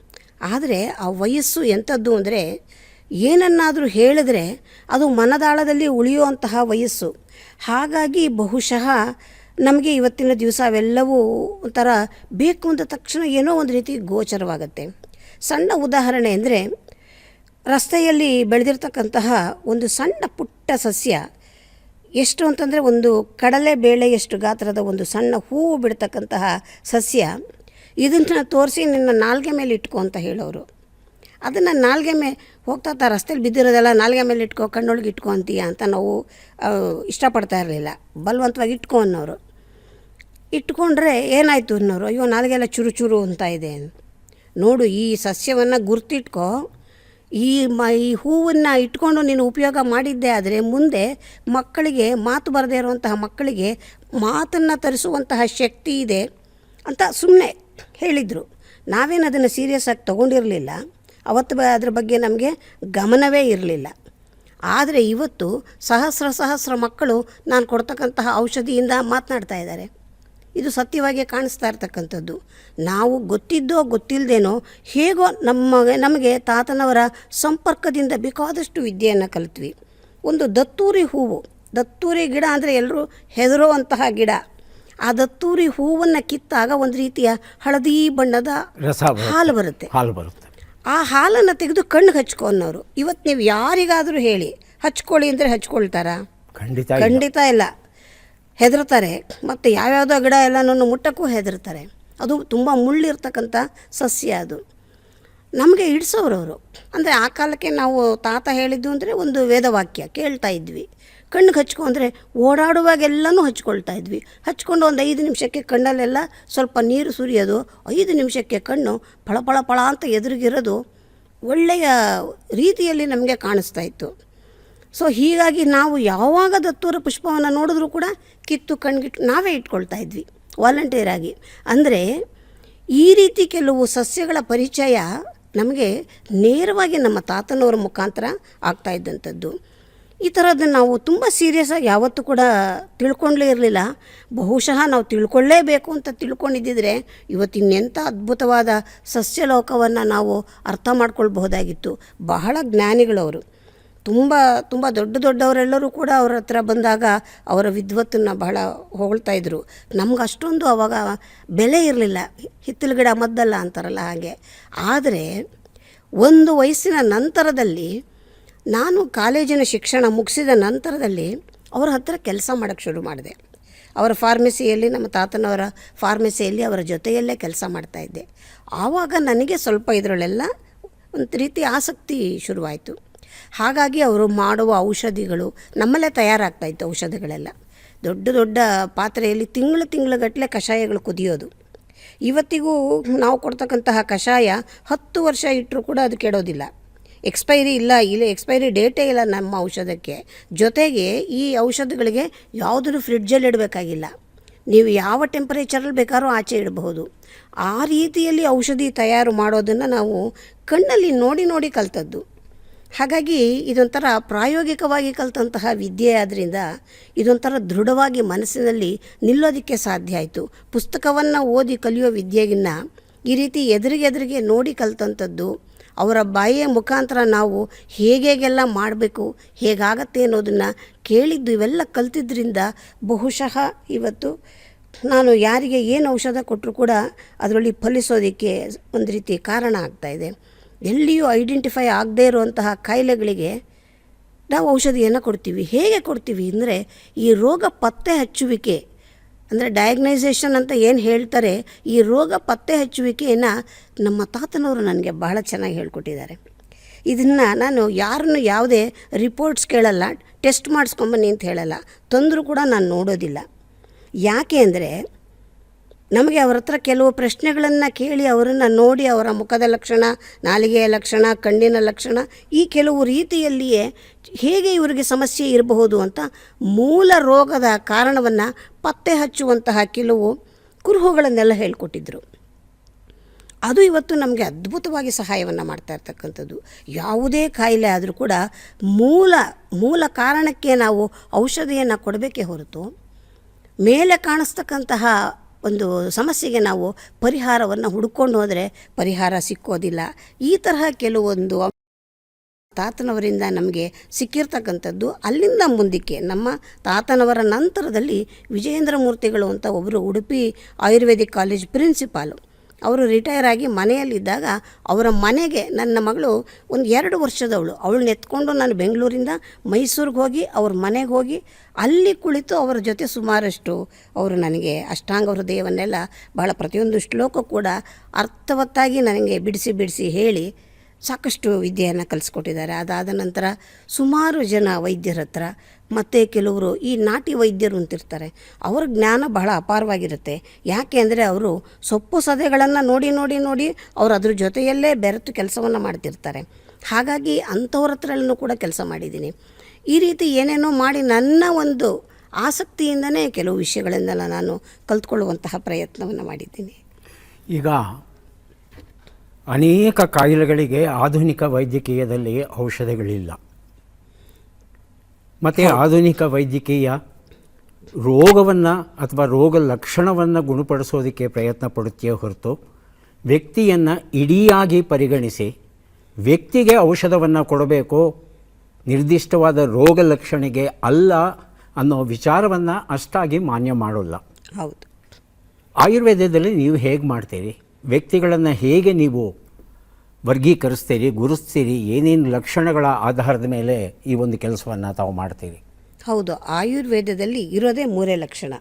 ಆದರೆ ಆ ವಯಸ್ಸು ಎಂಥದ್ದು ಅಂದರೆ ಏನನ್ನಾದರೂ ಹೇಳಿದ್ರೆ ಅದು ಮನದಾಳದಲ್ಲಿ ಉಳಿಯುವಂತಹ ವಯಸ್ಸು. ಹಾಗಾಗಿ ಬಹುಶಃ ನಮಗೆ ಇವತ್ತಿನ ದಿವಸ ಅವೆಲ್ಲವೂ ಒಂಥರ ಬೇಕು ಅಂದ ತಕ್ಷಣ ಏನೋ ಒಂದು ರೀತಿ ಗೋಚರವಾಗುತ್ತೆ. ಸಣ್ಣ ಉದಾಹರಣೆ ಅಂದರೆ, ರಸ್ತೆಯಲ್ಲಿ ಬೆಳೆದಿರ್ತಕ್ಕಂತಹ ಒಂದು ಸಣ್ಣ ಪುಟ್ಟ ಸಸ್ಯ, ಎಷ್ಟು ಅಂತಂದರೆ ಒಂದು ಕಡಲೆ ಬೇಳೆಯಷ್ಟು ಗಾತ್ರದ ಒಂದು ಸಣ್ಣ ಹೂವು ಬಿಡ್ತಕ್ಕಂತಹ ಸಸ್ಯ, ಇದನ್ನು ತೋರಿಸಿ ನಿನ್ನ ನಾಲ್ಗೆ ಮೇಲೆ ಇಟ್ಕೊ ಅಂತ ಹೇಳೋರು. ಅದನ್ನು ನಾಲ್ಗೆ ಹೋಗ್ತಾ ರಸ್ತೆಯಲ್ಲಿ ಬಿದ್ದಿರೋದೆಲ್ಲ ನಾಲ್ಗೆ ಮೇಲೆ ಇಟ್ಕೊ, ಕಣ್ಣೊಳಗೆ ಇಟ್ಕೊ ಅಂತೀಯ ಅಂತ ನಾವು ಇಷ್ಟಪಡ್ತಾ ಇರಲಿಲ್ಲ. ಬಲವಂತವಾಗಿ ಇಟ್ಕೊ ಅನ್ನೋರು. ಇಟ್ಕೊಂಡ್ರೆ ಏನಾಯಿತು ಅನ್ನೋರು, ಅಯ್ಯೋ ನಾಲ್ಗೆಲ್ಲ ಚುರು ಅಂತ ಇದೆ. ನೋಡು, ಈ ಸಸ್ಯವನ್ನು ಗುರ್ತಿಟ್ಕೊ, ಈ ಹೂವನ್ನು ಇಟ್ಕೊಂಡು ನೀನು ಉಪಯೋಗ ಮಾಡಿದ್ದೇ ಆದರೆ ಮುಂದೆ ಮಕ್ಕಳಿಗೆ, ಮಾತು ಬರದೇ ಇರುವಂತಹ ಮಕ್ಕಳಿಗೆ ಮಾತನ್ನು ತರಿಸುವಂತಹ ಶಕ್ತಿ ಇದೆ ಅಂತ ಸುಮ್ಮನೆ ಹೇಳಿದರು. ನಾವೇನು ಅದನ್ನು ಸೀರಿಯಸ್ ಆಗಿ ತೊಗೊಂಡಿರಲಿಲ್ಲ. ಅವತ್ತು ಅದ್ರ ಬಗ್ಗೆ ನಮಗೆ ಗಮನವೇ ಇರಲಿಲ್ಲ. ಆದರೆ ಇವತ್ತು ಸಹಸ್ರ ಮಕ್ಕಳು ನಾನು ಕೊಡ್ತಕ್ಕಂತಹ ಔಷಧಿಯಿಂದ ಮಾತನಾಡ್ತಾ ಇದ್ದಾರೆ. ಇದು ಸತ್ಯವಾಗಿ ಕಾಣಿಸ್ತಾ ಇರ್ತಕ್ಕಂಥದ್ದು. ನಾವು ಗೊತ್ತಿದ್ದೋ ಗೊತ್ತಿಲ್ಲದೇನೋ ಹೇಗೋ ನಮಗೆ ತಾತನವರ ಸಂಪರ್ಕದಿಂದ ಬೇಕಾದಷ್ಟು ವಿದ್ಯೆಯನ್ನು ಕಲಿತ್ವಿ. ಒಂದು ದತ್ತೂರಿ ಹೂವು, ದತ್ತೂರಿ ಗಿಡ ಅಂದರೆ ಎಲ್ಲರೂ ಹೆದರುವಂತಹ ಗಿಡ. ಆ ದತ್ತೂರಿ ಹೂವನ್ನು ಕಿತ್ತಾಗ ಒಂದು ರೀತಿಯ ಹಳದಿ ಬಣ್ಣದ ಹಾಲು ಬರುತ್ತೆ. ಆ ಹಾಲನ್ನು ತೆಗೆದು ಕಣ್ಣಿಗೆ ಹಚ್ಕೊ ಅನ್ನೋರು. ಇವತ್ತು ನೀವು ಯಾರಿಗಾದರೂ ಹೇಳಿ ಹಚ್ಕೊಳ್ಳಿ ಅಂದರೆ ಹಚ್ಕೊಳ್ತಾರಾ? ಖಂಡಿತ ಇಲ್ಲ, ಹೆದರ್ತಾರೆ. ಮತ್ತು ಯಾವ್ಯಾವುದೋ ಗಿಡ ಎಲ್ಲನೂ ಮುಟ್ಟಕ್ಕೂ ಹೆದರ್ತಾರೆ. ಅದು ತುಂಬ ಮುಳ್ಳಿರ್ತಕ್ಕಂಥ ಸಸ್ಯ. ಅದು ನಮಗೆ ಇಡಿಸೋರವರು. ಅಂದರೆ ಆ ಕಾಲಕ್ಕೆ ನಾವು ತಾತ ಹೇಳಿದ್ದು ಅಂದರೆ ಒಂದು ವೇದವಾಕ್ಯ ಕೇಳ್ತಾ ಇದ್ವಿ. ಕಣ್ಣಿಗೆ ಹಚ್ಕೊ ಅಂದರೆ ಓಡಾಡುವಾಗೆಲ್ಲನೂ ಹಚ್ಕೊಳ್ತಾ ಇದ್ವಿ. ಹಚ್ಕೊಂಡು ಒಂದು 5 ನಿಮಿಷಕ್ಕೆ ಕಣ್ಣಲ್ಲೆಲ್ಲ ಸ್ವಲ್ಪ ನೀರು ಸುರಿಯೋದು, 5 ನಿಮಿಷಕ್ಕೆ ಕಣ್ಣು ಫಳ ಅಂತ ಎದುರಿಗಿರೋದು ಒಳ್ಳೆಯ ರೀತಿಯಲ್ಲಿ ನಮಗೆ ಕಾಣಿಸ್ತಾ ಇತ್ತು. ಸೊ ಹೀಗಾಗಿ ನಾವು ಯಾವಾಗ ದತ್ತೂರ ಪುಷ್ಪವನ್ನು ನೋಡಿದ್ರೂ ಕೂಡ ಕಿತ್ತು ಕಣ್ಗಿಟ್ಟು ನಾವೇ ಇಟ್ಕೊಳ್ತಾ ಇದ್ವಿ ವಾಲಂಟಿಯರ್ ಆಗಿ. ಅಂದರೆ ಈ ರೀತಿ ಕೆಲವು ಸಸ್ಯಗಳ ಪರಿಚಯ ನಮಗೆ ನೇರವಾಗಿ ನಮ್ಮ ತಾತನವರ ಮುಖಾಂತರ ಆಗ್ತಾ ಇದ್ದಂಥದ್ದು. ಈ ಥರದ್ದನ್ನು ನಾವು ತುಂಬ ಸೀರಿಯಸ್ಸಾಗಿ ಯಾವತ್ತೂ ಕೂಡ ತಿಳ್ಕೊಳ್ಳೇ ಇರಲಿಲ್ಲ. ಬಹುಶಃ ನಾವು ತಿಳ್ಕೊಳ್ಳೇಬೇಕು ಅಂತ ತಿಳ್ಕೊಂಡಿದ್ದಿದ್ರೆ ಇವತ್ತಿನೆಂಥ ಅದ್ಭುತವಾದ ಸಸ್ಯಲೋಕವನ್ನು ನಾವು ಅರ್ಥ ಮಾಡ್ಕೊಳ್ಬಹುದಾಗಿತ್ತು. ಬಹಳ ಜ್ಞಾನಿಗಳವರು, ತುಂಬ ದೊಡ್ಡವರೆಲ್ಲರೂ ಕೂಡ ಅವ್ರ ಹತ್ರ ಬಂದಾಗ ಅವರ ವಿದ್ವತ್ತನ್ನು ಬಹಳ ಹೊಗಳ್ತಾಯಿದ್ರು. ನಮ್ಗೆ ಅಷ್ಟೊಂದು ಆವಾಗ ಬೆಲೆ ಇರಲಿಲ್ಲ. ಹಿತ್ತಲು ಗಿಡ ಮದ್ದಲ್ಲ ಅಂತಾರಲ್ಲ ಹಾಗೆ. ಆದರೆ ಒಂದು ವಯಸ್ಸಿನ ನಂತರದಲ್ಲಿ, ನಾನು ಕಾಲೇಜಿನ ಶಿಕ್ಷಣ ಮುಗಿಸಿದ ನಂತರದಲ್ಲಿ ಅವರ ಹತ್ರ ಕೆಲಸ ಮಾಡೋಕ್ಕೆ ಶುರು ಮಾಡಿದೆ. ಅವರ ಫಾರ್ಮಸಿಯಲ್ಲಿ, ನಮ್ಮ ತಾತನವರ ಫಾರ್ಮಸಿಯಲ್ಲಿ ಅವರ ಜೊತೆಯಲ್ಲೇ ಕೆಲಸ ಮಾಡ್ತಾಯಿದ್ದೆ. ಆವಾಗ ನನಗೆ ಸ್ವಲ್ಪ ಇದರಲ್ಲೆಲ್ಲ ಒಂದು ರೀತಿ ಆಸಕ್ತಿ ಶುರುವಾಯಿತು. ಹಾಗಾಗಿ ಅವರು ಮಾಡುವ ಔಷಧಿಗಳು ನಮ್ಮಲ್ಲೇ ತಯಾರಾಗ್ತಾಯಿತ್ತು. ಔಷಧಿಗಳೆಲ್ಲ ದೊಡ್ಡ ಪಾತ್ರೆಯಲ್ಲಿ ತಿಂಗಳುಗಟ್ಟಲೆ ಕಷಾಯಗಳು ಕುದಿಯೋದು. ಇವತ್ತಿಗೂ ನಾವು ಕೊಡ್ತಕ್ಕಂತಹ ಕಷಾಯ 10 ವರ್ಷ ಇಟ್ಟರೂ ಕೂಡ ಅದು ಕೆಡೋದಿಲ್ಲ. ಎಕ್ಸ್ಪೈರಿ ಡೇಟೇ ಇಲ್ಲ ನಮ್ಮ ಔಷಧಕ್ಕೆ. ಜೊತೆಗೆ ಈ ಔಷಧಿಗಳಿಗೆ ಯಾವುದನ್ನು ಫ್ರಿಡ್ಜಲ್ಲಿ ಇಡಬೇಕಾಗಿಲ್ಲ. ನೀವು ಯಾವ ಟೆಂಪರೇಚರಲ್ಲಿ ಬೇಕಾದ್ರೂ ಆಚೆ ಇಡಬಹುದು. ಆ ರೀತಿಯಲ್ಲಿ ಔಷಧಿ ತಯಾರು ಮಾಡೋದನ್ನು ನಾವು ಕಣ್ಣಲ್ಲಿ ನೋಡಿ ನೋಡಿ ಕಲ್ತದ್ದು. ಹಾಗಾಗಿ ಇದೊಂಥರ ಪ್ರಾಯೋಗಿಕವಾಗಿ ಕಲಿತಂತಹ ವಿದ್ಯೆ ಆದ್ದರಿಂದ ಇದೊಂಥರ ದೃಢವಾಗಿ ಮನಸ್ಸಿನಲ್ಲಿ ನಿಲ್ಲೋದಕ್ಕೆ ಸಾಧ್ಯ ಆಯಿತು. ಪುಸ್ತಕವನ್ನು ಓದಿ ಕಲಿಯೋ ವಿದ್ಯೆಗಿನ್ನ ಈ ರೀತಿ ಎದುರಿಗೆ ನೋಡಿ ಕಲಿತಂಥದ್ದು, ಅವರ ಬಾಯಿಯ ಮುಖಾಂತರ ನಾವು ಹೇಗೆಲ್ಲ ಮಾಡಬೇಕು, ಹೇಗಾಗತ್ತೆ ಅನ್ನೋದನ್ನು ಕೇಳಿದ್ದು, ಇವೆಲ್ಲ ಕಲ್ತಿದ್ದರಿಂದ ಬಹುಶಃ ಇವತ್ತು ನಾನು ಯಾರಿಗೆ ಏನು ಔಷಧ ಕೊಟ್ಟರು ಕೂಡ ಅದರಲ್ಲಿ ಫಲಿಸೋದಕ್ಕೆ ಒಂದು ರೀತಿ ಕಾರಣ ಆಗ್ತಾಯಿದೆ. ಎಲ್ಲಿಯೂ ಐಡೆಂಟಿಫೈ ಆಗದೇ ಇರುವಂತಹ ಕಾಯಿಲೆಗಳಿಗೆ ನಾವು ಔಷಧಿಯನ್ನು ಕೊಡ್ತೀವಿ. ಹೇಗೆ ಕೊಡ್ತೀವಿ ಅಂದರೆ ಈ ರೋಗ ಪತ್ತೆ ಹಚ್ಚುವಿಕೆ ಅಂದರೆ ಡಯಾಗ್ನೈಸೇಷನ್ ಅಂತ ಏನು ಹೇಳ್ತಾರೆ, ಈ ರೋಗ ಪತ್ತೆ ಹಚ್ಚುವಿಕೆಯನ್ನು ನಮ್ಮ ತಾತನವರು ನನಗೆ ಬಹಳ ಚೆನ್ನಾಗಿ ಹೇಳ್ಕೊಟ್ಟಿದ್ದಾರೆ. ಇದನ್ನು ನಾನು ಯಾರನ್ನು ಯಾವುದೇ ರಿಪೋರ್ಟ್ಸ್ ಕೇಳಲ್ಲ, ಟೆಸ್ಟ್ ಮಾಡಿಸ್ಕೊಂಬನ್ನಿ ಅಂತ ಹೇಳಲ್ಲ, ತಂದರೂ ಕೂಡ ನಾನು ನೋಡೋದಿಲ್ಲ. ಯಾಕೆ ಅಂದರೆ ನಮಗೆ ಅವ್ರ ಹತ್ರ ಕೆಲವು ಪ್ರಶ್ನೆಗಳನ್ನು ಕೇಳಿ ಅವರನ್ನು ನೋಡಿ ಅವರ ಮುಖದ ಲಕ್ಷಣ, ನಾಲಿಗೆಯ ಲಕ್ಷಣ, ಕಣ್ಣಿನ ಲಕ್ಷಣ, ಈ ಕೆಲವು ರೀತಿಯಲ್ಲಿಯೇ ಹೇಗೆ ಇವರಿಗೆ ಸಮಸ್ಯೆ ಇರಬಹುದು ಅಂತ ಮೂಲ ರೋಗದ ಕಾರಣವನ್ನು ಪತ್ತೆ ಹಚ್ಚುವಂತಹ ಕೆಲವು ಕುರುಹುಗಳನ್ನೆಲ್ಲ ಹೇಳಿಕೊಟ್ಟಿದ್ದರು. ಅದು ಇವತ್ತು ನಮಗೆ ಅದ್ಭುತವಾಗಿ ಸಹಾಯವನ್ನು ಮಾಡ್ತಾ ಇರ್ತಕ್ಕಂಥದ್ದು. ಯಾವುದೇ ಕಾಯಿಲೆ ಆದರೂ ಕೂಡ ಮೂಲ ಕಾರಣಕ್ಕೆ ನಾವು ಔಷಧಿಯನ್ನು ಕೊಡಬೇಕೇ ಹೊರತು ಮೇಲೆ ಕಾಣಿಸ್ತಕ್ಕಂತಹ ಒಂದು ಸಮಸ್ಯೆಗೆ ನಾವು ಪರಿಹಾರವನ್ನು ಹುಡುಕೊಂಡು ಹೋದರೆ ಪರಿಹಾರ ಸಿಕ್ಕೋದಿಲ್ಲ. ಈ ತರಹ ಕೆಲವೊಂದು ತಾತನವರಿಂದ ನಮಗೆ ಸಿಕ್ಕಿರ್ತಕ್ಕಂಥದ್ದು. ಅಲ್ಲಿಂದ ಮುಂದಕ್ಕೆ ನಮ್ಮ ತಾತನವರ ನಂತರದಲ್ಲಿ ವಿಜಯೇಂದ್ರ ಮೂರ್ತಿಗಳು ಅಂತ ಒಬ್ಬರು ಉಡುಪಿ ಆಯುರ್ವೇದಿಕ್ ಕಾಲೇಜ್ ಪ್ರಿನ್ಸಿಪಾಲು, ಅವರು ರಿಟೈರ್ ಆಗಿ ಮನೆಯಲ್ಲಿದ್ದಾಗ ಅವರ ಮನೆಗೆ ನನ್ನ ಮಗಳು ಒಂದು 2 ವರ್ಷದವಳು, ಅವಳನ್ನ ಎತ್ಕೊಂಡು ನಾನು ಬೆಂಗಳೂರಿಂದ ಮೈಸೂರಿಗೆ ಹೋಗಿ ಅವ್ರ ಮನೆಗೆ ಹೋಗಿ ಅಲ್ಲಿ ಕುಳಿತು ಅವರ ಜೊತೆ ಸುಮಾರಷ್ಟು ಅವರು ನನಗೆ ಅಷ್ಟಾಂಗ ಹೃದಯವನ್ನೆಲ್ಲ ಬಹಳ ಪ್ರತಿಯೊಂದು ಶ್ಲೋಕ ಕೂಡ ಅರ್ಥವತ್ತಾಗಿ ನನಗೆ ಬಿಡಿಸಿ ಹೇಳಿ ಸಾಕಷ್ಟು ವಿದ್ಯೆಯನ್ನು ಕಲಿಸ್ಕೊಟ್ಟಿದ್ದಾರೆ. ಅದಾದ ನಂತರ ಸುಮಾರು ಜನ ವೈದ್ಯರ ಹತ್ರ ಮತ್ತು ಕೆಲವರು ಈ ನಾಟಿ ವೈದ್ಯರು ಅಂತಿರ್ತಾರೆ, ಅವರ ಜ್ಞಾನ ಬಹಳ ಅಪಾರವಾಗಿರುತ್ತೆ. ಯಾಕೆ ಅಂದರೆ ಅವರು ಸೊಪ್ಪು ಸದೆಗಳನ್ನು ನೋಡಿ ಅವರು ಅದ್ರ ಜೊತೆಯಲ್ಲೇ ಬೆರೆತು ಕೆಲಸವನ್ನು ಮಾಡ್ತಿರ್ತಾರೆ. ಹಾಗಾಗಿ ಅಂಥವ್ರ ಹತ್ರನೂ ಕೂಡ ಕೆಲಸ ಮಾಡಿದ್ದೀನಿ. ಈ ರೀತಿ ಏನೇನೋ ಮಾಡಿ ನನ್ನ ಒಂದು ಆಸಕ್ತಿಯಿಂದನೇ ಕೆಲವು ವಿಷಯಗಳನ್ನೆಲ್ಲ ನಾನು ಕಲ್ತ್ಕೊಳ್ಳುವಂತಹ ಪ್ರಯತ್ನವನ್ನು ಮಾಡಿದ್ದೀನಿ. ಈಗ ಅನೇಕ ಕಾಯಿಲೆಗಳಿಗೆ ಆಧುನಿಕ ವೈದ್ಯಕೀಯದಲ್ಲಿ ಔಷಧಿಗಳಿಲ್ಲ. ಮತ್ತು ಆಧುನಿಕ ವೈದ್ಯಕೀಯ ರೋಗವನ್ನು ಅಥವಾ ರೋಗ ಲಕ್ಷಣವನ್ನು ಗುಣಪಡಿಸೋದಕ್ಕೆ ಪ್ರಯತ್ನ ಪಡುತ್ತೆಯೇ ಹೊರತು ವ್ಯಕ್ತಿಯನ್ನು ಇಡಿಯಾಗಿ ಪರಿಗಣಿಸಿ ವ್ಯಕ್ತಿಗೆ ಔಷಧವನ್ನು ಕೊಡಬೇಕು, ನಿರ್ದಿಷ್ಟವಾದ ರೋಗ ಲಕ್ಷಣೆಗೆ ಅಲ್ಲ ಅನ್ನೋ ವಿಚಾರವನ್ನು ಅಷ್ಟಾಗಿ ಮಾನ್ಯ ಮಾಡೋಲ್ಲ. ಹೌದು. ಆಯುರ್ವೇದದಲ್ಲಿ ನೀವು ಹೇಗೆ ಮಾಡ್ತೀರಿ? ವ್ಯಕ್ತಿಗಳನ್ನು ಹೇಗೆ ನೀವು ವರ್ಗೀಕರಿಸ್ತೀರಿ, ಗುರುತಿಸ್ತೀರಿ? ಏನೇನು ಲಕ್ಷಣಗಳ ಆಧಾರದ ಮೇಲೆ ಈ ಒಂದು ಕೆಲಸವನ್ನು ತಾವು ಮಾಡ್ತೀರಿ? ಹೌದು, ಆಯುರ್ವೇದದಲ್ಲಿ ಇರೋದೇ 3 ಲಕ್ಷಣ.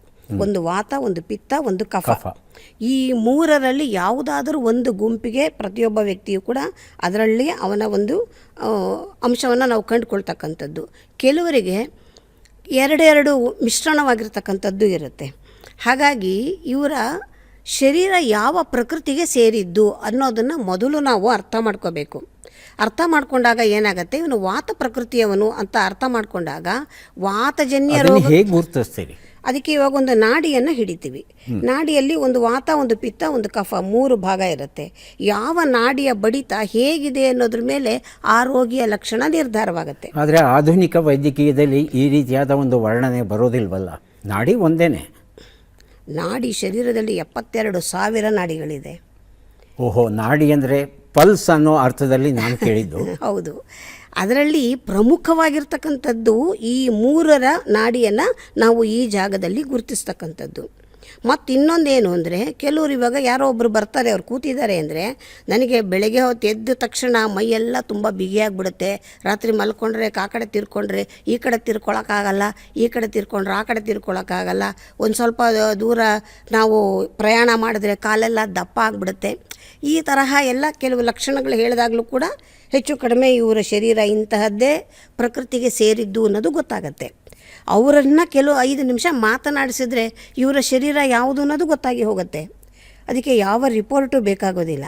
ಒಂದು ವಾತ, ಒಂದು ಪಿತ್ತ, ಒಂದು ಕಫ. ಈ 3ರಲ್ಲಿ ಯಾವುದಾದರೂ ಒಂದು ಗುಂಪಿಗೆ ಪ್ರತಿಯೊಬ್ಬ ವ್ಯಕ್ತಿಯು ಕೂಡ ಅದರಲ್ಲಿ ಅವನ ಒಂದು ಅಂಶವನ್ನು ನಾವು ಕಂಡುಕೊಳ್ತಕ್ಕಂಥದ್ದು. ಕೆಲವರಿಗೆ 2 ಮಿಶ್ರಣವಾಗಿರ್ತಕ್ಕಂಥದ್ದು ಇರುತ್ತೆ. ಹಾಗಾಗಿ ಇವರ ಶರೀರ ಯಾವ ಪ್ರಕೃತಿಗೆ ಸೇರಿದ್ದು ಅನ್ನೋದನ್ನು ಮೊದಲು ನಾವು ಅರ್ಥ ಮಾಡ್ಕೋಬೇಕು. ಅರ್ಥ ಮಾಡ್ಕೊಂಡಾಗ ಏನಾಗುತ್ತೆ, ಇವನು ವಾತ ಪ್ರಕೃತಿಯವನು ಅಂತ ಅರ್ಥ ಮಾಡ್ಕೊಂಡಾಗ ವಾತಜನ್ಯ ರೋಗ ಹೇಗೆ ಗುರುತಿಸ್ತೀರಿ? ಅದಕ್ಕೆ ಇವಾಗ ಒಂದು ನಾಡಿಯನ್ನು ಹಿಡಿತೀವಿ. ನಾಡಿಯಲ್ಲಿ ಒಂದು ವಾತ, ಒಂದು ಪಿತ್ತ, ಒಂದು ಕಫ 3 ಭಾಗ ಇರುತ್ತೆ. ಯಾವ ನಾಡಿಯ ಬಡಿತ ಹೇಗಿದೆ ಅನ್ನೋದ್ರ ಮೇಲೆ ಆ ರೋಗಿಯ ಲಕ್ಷಣ ನಿರ್ಧಾರವಾಗುತ್ತೆ. ಆದರೆ ಆಧುನಿಕ ವೈದ್ಯಕೀಯದಲ್ಲಿ ಈ ರೀತಿಯಾದ ಒಂದು ವರ್ಣನೆ ಬರೋದಿಲ್ವಲ್ಲ. ನಾಡಿ ಒಂದೇನೆ. ನಾಡಿ ಶರೀರದಲ್ಲಿ 72,000 ನಾಡಿಗಳಿದೆ. ಓಹೋ, ನಾಡಿ ಅಂದರೆ ಪಲ್ಸ್ ಅನ್ನೋ ಅರ್ಥದಲ್ಲಿ ನಾನು ಕೇಳಿದ್ದು. ಹೌದು, ಅದರಲ್ಲಿ ಪ್ರಮುಖವಾಗಿರ್ತಕ್ಕಂಥದ್ದು ಈ 3 ನಾಡಿಯನ್ನು ನಾವು ಈ ಜಾಗದಲ್ಲಿ ಗುರುತಿಸ್ತಕ್ಕಂಥದ್ದು. ಮತ್ತು ಇನ್ನೊಂದೇನು ಅಂದರೆ, ಕೆಲವರು ಇವಾಗ ಯಾರೋ ಒಬ್ಬರು ಬರ್ತಾರೆ, ಅವ್ರು ಕೂತಿದ್ದಾರೆ ಅಂದರೆ ನನಗೆ ಬೆಳಗ್ಗೆ ಹೊತ್ತು ಎದ್ದ ತಕ್ಷಣ ಮೈಯೆಲ್ಲ ತುಂಬ ಬಿಗಿಯಾಗಿಬಿಡುತ್ತೆ. ರಾತ್ರಿ ಮಲ್ಕೊಂಡ್ರೆ ಆ ಕಡೆ ತಿರ್ಕೊಂಡ್ರೆ ಈ ಕಡೆ ತಿರ್ಕೊಳಕ್ಕಾಗಲ್ಲ, ಈ ಕಡೆ ತಿರ್ಕೊಂಡ್ರೆ ಆ ಕಡೆ ತಿರ್ಕೊಳಕ್ಕಾಗಲ್ಲ. ಒಂದು ಸ್ವಲ್ಪ ದೂರ ನಾವು ಪ್ರಯಾಣ ಮಾಡಿದ್ರೆ ಕಾಲೆಲ್ಲ ದಪ್ಪ ಆಗಿಬಿಡುತ್ತೆ. ಈ ತರಹ ಎಲ್ಲ ಕೆಲವು ಲಕ್ಷಣಗಳು ಹೇಳಿದಾಗಲೂ ಕೂಡ ಹೆಚ್ಚು ಕಡಿಮೆ ಇವರ ಶರೀರ ಇಂತಹದ್ದೇ ಪ್ರಕೃತಿಗೆ ಸೇರಿದ್ದು ಅನ್ನೋದು ಗೊತ್ತಾಗತ್ತೆ. ಅವರನ್ನು ಕೆಲವು 5 ನಿಮಿಷ ಮಾತನಾಡಿಸಿದ್ರೆ ಇವರ ಶರೀರ ಯಾವುದು ಅನ್ನೋದು ಗೊತ್ತಾಗಿ ಹೋಗುತ್ತೆ. ಅದಕ್ಕೆ ಯಾವ ರಿಪೋರ್ಟು ಬೇಕಾಗೋದಿಲ್ಲ.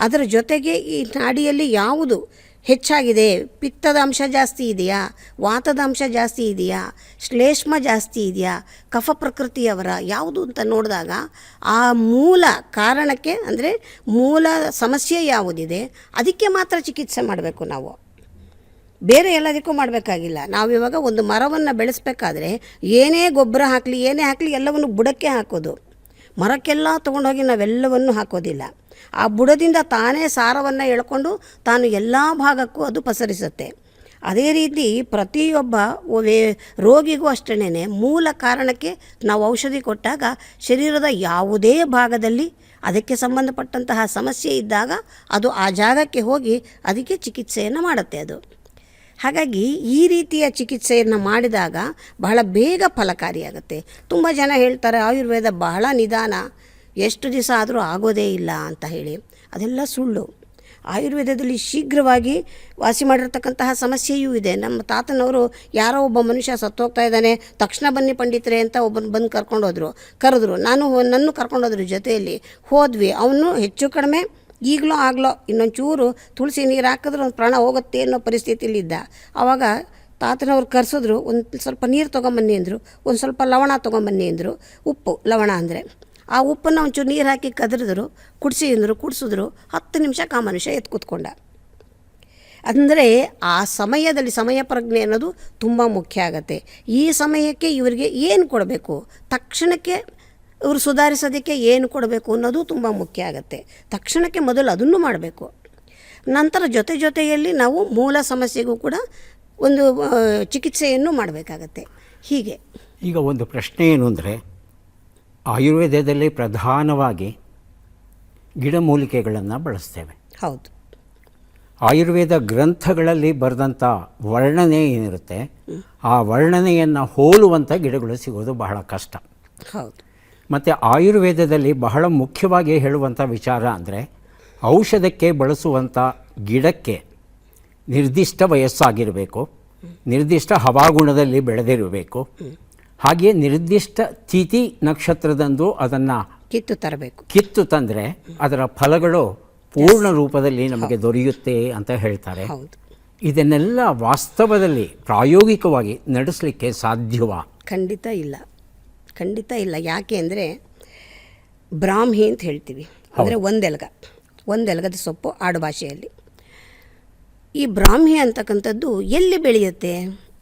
ಅದರ ಜೊತೆಗೆ ಈ ನಾಡಿಯಲ್ಲಿ ಯಾವುದು ಹೆಚ್ಚಾಗಿದೆ, ಪಿತ್ತದ ಅಂಶ ಜಾಸ್ತಿ ಇದೆಯಾ, ವಾತದ ಅಂಶ ಜಾಸ್ತಿ ಇದೆಯಾ, ಶ್ಲೇಷ್ಮ ಜಾಸ್ತಿ ಇದೆಯಾ, ಕಫ ಪ್ರಕೃತಿಯವರ ಯಾವುದು ಅಂತ ನೋಡಿದಾಗ ಆ ಮೂಲ ಕಾರಣಕ್ಕೆ ಅಂದರೆ ಮೂಲ ಸಮಸ್ಯೆ ಯಾವುದಿದೆ ಅದಕ್ಕೆ ಮಾತ್ರ ಚಿಕಿತ್ಸೆ ಮಾಡಬೇಕು ನಾವು. ಬೇರೆ ಎಲ್ಲದಕ್ಕೂ ಮಾಡಬೇಕಾಗಿಲ್ಲ. ನಾವಿವಾಗ ಒಂದು ಮರವನ್ನು ಬೆಳೆಸಬೇಕಾದ್ರೆ ಏನೇ ಗೊಬ್ಬರ ಹಾಕಲಿ ಏನೇ ಹಾಕಲಿ ಎಲ್ಲವನ್ನು ಬುಡಕ್ಕೆ ಹಾಕೋದು. ಮರಕ್ಕೆಲ್ಲ ತೊಗೊಂಡೋಗಿ ನಾವೆಲ್ಲವನ್ನು ಹಾಕೋದಿಲ್ಲ. ಆ ಬುಡದಿಂದ ತಾನೇ ಸಾರವನ್ನು ಎಳ್ಕೊಂಡು ತಾನು ಎಲ್ಲ ಭಾಗಕ್ಕೂ ಅದು ಪಸರಿಸುತ್ತೆ. ಅದೇ ರೀತಿ ಪ್ರತಿಯೊಬ್ಬ ರೋಗಿಗೂ ಅಷ್ಟೇ ಮೂಲ ಕಾರಣಕ್ಕೆ ನಾವು ಔಷಧಿ ಕೊಟ್ಟಾಗ ಶರೀರದ ಯಾವುದೇ ಭಾಗದಲ್ಲಿ ಅದಕ್ಕೆ ಸಂಬಂಧಪಟ್ಟಂತಹ ಸಮಸ್ಯೆ ಇದ್ದಾಗ ಅದು ಆ ಜಾಗಕ್ಕೆ ಹೋಗಿ ಅದಕ್ಕೆ ಚಿಕಿತ್ಸೆಯನ್ನು ಮಾಡುತ್ತೆ ಅದು. ಹಾಗಾಗಿ ಈ ರೀತಿಯ ಚಿಕಿತ್ಸೆಯನ್ನು ಮಾಡಿದಾಗ ಬಹಳ ಬೇಗ ಫಲಕಾರಿಯಾಗುತ್ತೆ. ತುಂಬ ಜನ ಹೇಳ್ತಾರೆ ಆಯುರ್ವೇದ ಬಹಳ ನಿಧಾನ, ಎಷ್ಟು ದಿವಸ ಆದರೂ ಆಗೋದೇ ಇಲ್ಲ ಅಂತ ಹೇಳಿ. ಅದೆಲ್ಲ ಸುಳ್ಳು. ಆಯುರ್ವೇದದಲ್ಲಿ ಶೀಘ್ರವಾಗಿ ವಾಸಿ ಮಾಡಿರ್ತಕ್ಕಂತಹ ಸಮಸ್ಯೆಯೂ ಇದೆ. ನಮ್ಮ ತಾತನವರು ಯಾರೋ ಒಬ್ಬ ಮನುಷ್ಯ ಸತ್ತೋಗ್ತಾ ಇದ್ದಾನೆ, ತಕ್ಷಣ ಬನ್ನಿ ಪಂಡಿತರೆ ಅಂತ ಒಬ್ಬನು ಬಂದು ಕರೆದ್ರು. ನನ್ನ ಕರ್ಕೊಂಡೋದ್ರು, ಜೊತೆಯಲ್ಲಿ ಹೋದ್ವಿ. ಅವನು ಹೆಚ್ಚು ಕಡಿಮೆ ಈಗಲೋ ಆಗಲೋ ಇನ್ನೊಂಚೂರು ತುಳಸಿ ನೀರು ಹಾಕಿದ್ರೆ ಒಂದು ಪ್ರಾಣ ಹೋಗುತ್ತೆ ಅನ್ನೋ ಪರಿಸ್ಥಿತಿಲಿದ್ದ. ಆವಾಗ ತಾತನವ್ರು ಕರೆಸಿದ್ರು, ಒಂದು ಸ್ವಲ್ಪ ನೀರು ತೊಗೊಂಬನ್ನಿ ಅಂದರು, ಒಂದು ಸ್ವಲ್ಪ ಲವಣ ತೊಗೊಂಬನ್ನಿ ಅಂದರು. ಉಪ್ಪು ಲವಣ ಅಂದರೆ ಆ ಉಪ್ಪನ್ನು ಒಂಚೂರು ನೀರು ಹಾಕಿ ಕದರಿದ್ರು, ಕುಡಿಸಿದ್ರು. 10 ನಿಮಿಷಕ್ಕೆ ಆ ಮನುಷ್ಯ ಎದ್ದು ಕೂತ್ಕೊಂಡ. ಅಂದರೆ ಆ ಸಮಯದಲ್ಲಿ ಸಮಯ ಪ್ರಜ್ಞೆ ಅನ್ನೋದು ತುಂಬ ಮುಖ್ಯ ಆಗುತ್ತೆ. ಈ ಸಮಯಕ್ಕೆ ಇವರಿಗೆ ಏನು ಕೊಡಬೇಕು, ತಕ್ಷಣಕ್ಕೆ ಇವರು ಸುಧಾರಿಸೋದಕ್ಕೆ ಏನು ಕೊಡಬೇಕು ಅನ್ನೋದು ತುಂಬ ಮುಖ್ಯ ಆಗುತ್ತೆ. ತಕ್ಷಣಕ್ಕೆ ಮೊದಲು ಅದನ್ನು ಮಾಡಬೇಕು. ನಂತರ ಜೊತೆಯಲ್ಲಿ ನಾವು ಮೂಲ ಸಮಸ್ಯೆಗೂ ಕೂಡ ಒಂದು ಚಿಕಿತ್ಸೆಯನ್ನು ಮಾಡಬೇಕಾಗತ್ತೆ. ಹೀಗೆ ಈಗ ಒಂದು ಪ್ರಶ್ನೆ ಏನು ಅಂದರೆ, ಆಯುರ್ವೇದದಲ್ಲಿ ಪ್ರಧಾನವಾಗಿ ಗಿಡಮೂಲಿಕೆಗಳನ್ನು ಬಳಸ್ತೇವೆ. ಹೌದು. ಆಯುರ್ವೇದ ಗ್ರಂಥಗಳಲ್ಲಿ ಬರೆದಂಥ ವರ್ಣನೆ ಏನಿರುತ್ತೆ, ಆ ವರ್ಣನೆಯನ್ನು ಹೋಲುವಂಥ ಗಿಡಗಳು ಸಿಗೋದು ಬಹಳ ಕಷ್ಟ. ಹೌದು. ಮತ್ತು ಆಯುರ್ವೇದದಲ್ಲಿ ಬಹಳ ಮುಖ್ಯವಾಗಿ ಹೇಳುವಂಥ ವಿಚಾರ ಅಂದರೆ, ಔಷಧಕ್ಕೆ ಬಳಸುವಂಥ ಗಿಡಕ್ಕೆ ನಿರ್ದಿಷ್ಟ ವಯಸ್ಸಾಗಿರಬೇಕು, ನಿರ್ದಿಷ್ಟ ಹವಾಗುಣದಲ್ಲಿ ಬೆಳೆದಿರಬೇಕು, ಹಾಗೆಯೇ ನಿರ್ದಿಷ್ಟ ತಿಥಿ ನಕ್ಷತ್ರದಂದು ಅದನ್ನು ಕಿತ್ತು ತಂದರೆ ಅದರ ಫಲಗಳು ಪೂರ್ಣ ರೂಪದಲ್ಲಿ ನಮಗೆ ದೊರೆಯುತ್ತೆ ಅಂತ ಹೇಳ್ತಾರೆ. ಇದನ್ನೆಲ್ಲ ವಾಸ್ತವದಲ್ಲಿ ಪ್ರಾಯೋಗಿಕವಾಗಿ ನಡೆಸಲಿಕ್ಕೆ ಸಾಧ್ಯವಾ? ಖಂಡಿತ ಇಲ್ಲ. ಯಾಕೆ ಅಂದರೆ ಬ್ರಾಹ್ಮಿ ಅಂತ ಹೇಳ್ತೀವಿ, ಅಂದರೆ ಒಂದೆಲಗದ ಸೊಪ್ಪು ಆಡು ಭಾಷೆಯಲ್ಲಿ. ಈ ಬ್ರಾಹ್ಮಿ ಅಂತಕ್ಕಂಥದ್ದು ಎಲ್ಲಿ ಬೆಳೆಯುತ್ತೆ?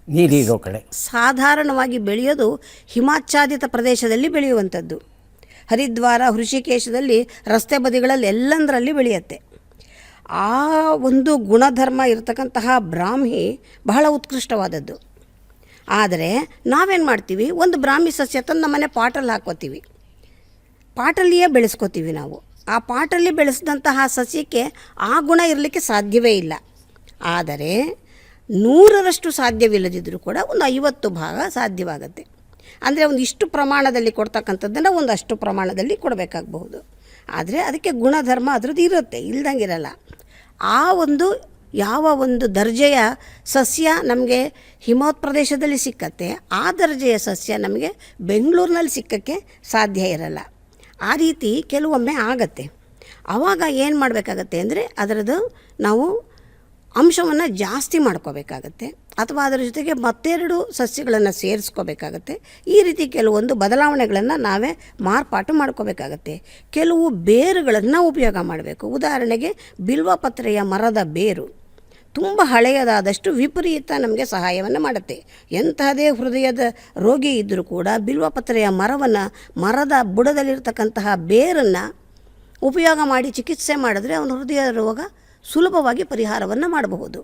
ನೀರಿರೋ ಕಡೆ. ಸಾಧಾರಣವಾಗಿ ಬೆಳೆಯೋದು ಹಿಮಾಚ್ಛಾದಿತ ಪ್ರದೇಶದಲ್ಲಿ ಬೆಳೆಯುವಂಥದ್ದು. ಹರಿದ್ವಾರ, ಹೃಷಿಕೇಶದಲ್ಲಿ, ರಸ್ತೆ ಬದಿಗಳಲ್ಲಿ ಎಲ್ಲಂದರಲ್ಲಿ ಬೆಳೆಯುತ್ತೆ. ಆ ಒಂದು ಗುಣಧರ್ಮ ಇರತಕ್ಕಂತಹ ಬ್ರಾಹ್ಮಿ ಬಹಳ ಉತ್ಕೃಷ್ಟವಾದದ್ದು. ಆದರೆ ನಾವೇನು ಮಾಡ್ತೀವಿ, ಒಂದು ಬ್ರಾಹ್ಮಿ ಸಸ್ಯ ತಂದು ನಮ್ಮನೆ ಪಾಟಲ್ಲಿ ಹಾಕ್ಕೋತೀವಿ, ಪಾಟಲ್ಲಿಯೇ ಬೆಳೆಸ್ಕೋತೀವಿ ನಾವು. ಆ ಪಾಟಲ್ಲಿ ಬೆಳೆಸಿದಂತಹ ಸಸ್ಯಕ್ಕೆ ಆ ಗುಣ ಇರಲಿಕ್ಕೆ ಸಾಧ್ಯವೇ ಇಲ್ಲ. ಆದರೆ 100ರಷ್ಟು ಸಾಧ್ಯವಿಲ್ಲದಿದ್ದರೂ ಕೂಡ ಒಂದು 50 ಭಾಗ ಸಾಧ್ಯವಾಗುತ್ತೆ. ಅಂದರೆ ಒಂದಿಷ್ಟು ಪ್ರಮಾಣದಲ್ಲಿ ಕೊಡ್ತಕ್ಕಂಥದ್ದನ್ನು ಒಂದಷ್ಟು ಪ್ರಮಾಣದಲ್ಲಿ ಕೊಡಬೇಕಾಗಬಹುದು. ಆದರೆ ಅದಕ್ಕೆ ಗುಣಧರ್ಮ ಅದರದ್ದು ಇರುತ್ತೆ, ಇಲ್ದಂಗಿರಲ್ಲ. ಆ ಒಂದು ಯಾವ ಒಂದು ದರ್ಜೆಯ ಸಸ್ಯ ನಮಗೆ ಹಿಮವತ್ ಪ್ರದೇಶದಲ್ಲಿ ಸಿಕ್ಕತ್ತೆ, ಆ ದರ್ಜೆಯ ಸಸ್ಯ ನಮಗೆ ಬೆಂಗಳೂರಿನಲ್ಲಿ ಸಿಕ್ಕಕ್ಕೆ ಸಾಧ್ಯ ಇರಲ್ಲ. ಆ ರೀತಿ ಕೆಲವೊಮ್ಮೆ ಆಗತ್ತೆ. ಆವಾಗ ಏನು ಮಾಡಬೇಕಾಗತ್ತೆ ಅಂದರೆ ಅದರದ್ದು ನಾವು ಅಂಶವನ್ನು ಜಾಸ್ತಿ ಮಾಡ್ಕೋಬೇಕಾಗತ್ತೆ, ಅಥವಾ ಅದರ ಜೊತೆಗೆ ಮತ್ತೆರಡು ಸಸ್ಯಗಳನ್ನು ಸೇರಿಸ್ಕೋಬೇಕಾಗತ್ತೆ. ಈ ರೀತಿ ಕೆಲವೊಂದು ಬದಲಾವಣೆಗಳನ್ನು ನಾವೇ ಮಾರ್ಪಾಟು ಮಾಡ್ಕೋಬೇಕಾಗತ್ತೆ. ಕೆಲವು ಬೇರುಗಳನ್ನು ಉಪಯೋಗ ಮಾಡಬೇಕು. ಉದಾಹರಣೆಗೆ ಬಿಲ್ವಪತ್ರೆಯ ಮರದ ಬೇರು ತುಂಬ ಹಳೆಯದಾದಷ್ಟು ವಿಪರೀತ ನಮಗೆ ಸಹಾಯವನ್ನು ಮಾಡುತ್ತೆ. ಎಂತಹದೇ ಹೃದಯದ ರೋಗಿ ಇದ್ದರೂ ಕೂಡ ಬಿಲ್ವಪತ್ರೆಯ ಮರದ ಬುಡದಲ್ಲಿರ್ತಕ್ಕಂತಹ ಬೇರನ್ನು ಉಪಯೋಗ ಮಾಡಿ ಚಿಕಿತ್ಸೆ ಮಾಡಿದ್ರೆ ಅವನ ಹೃದಯ ರೋಗ ಸುಲಭವಾಗಿ ಪರಿಹಾರವನ್ನು ಮಾಡಬಹುದು.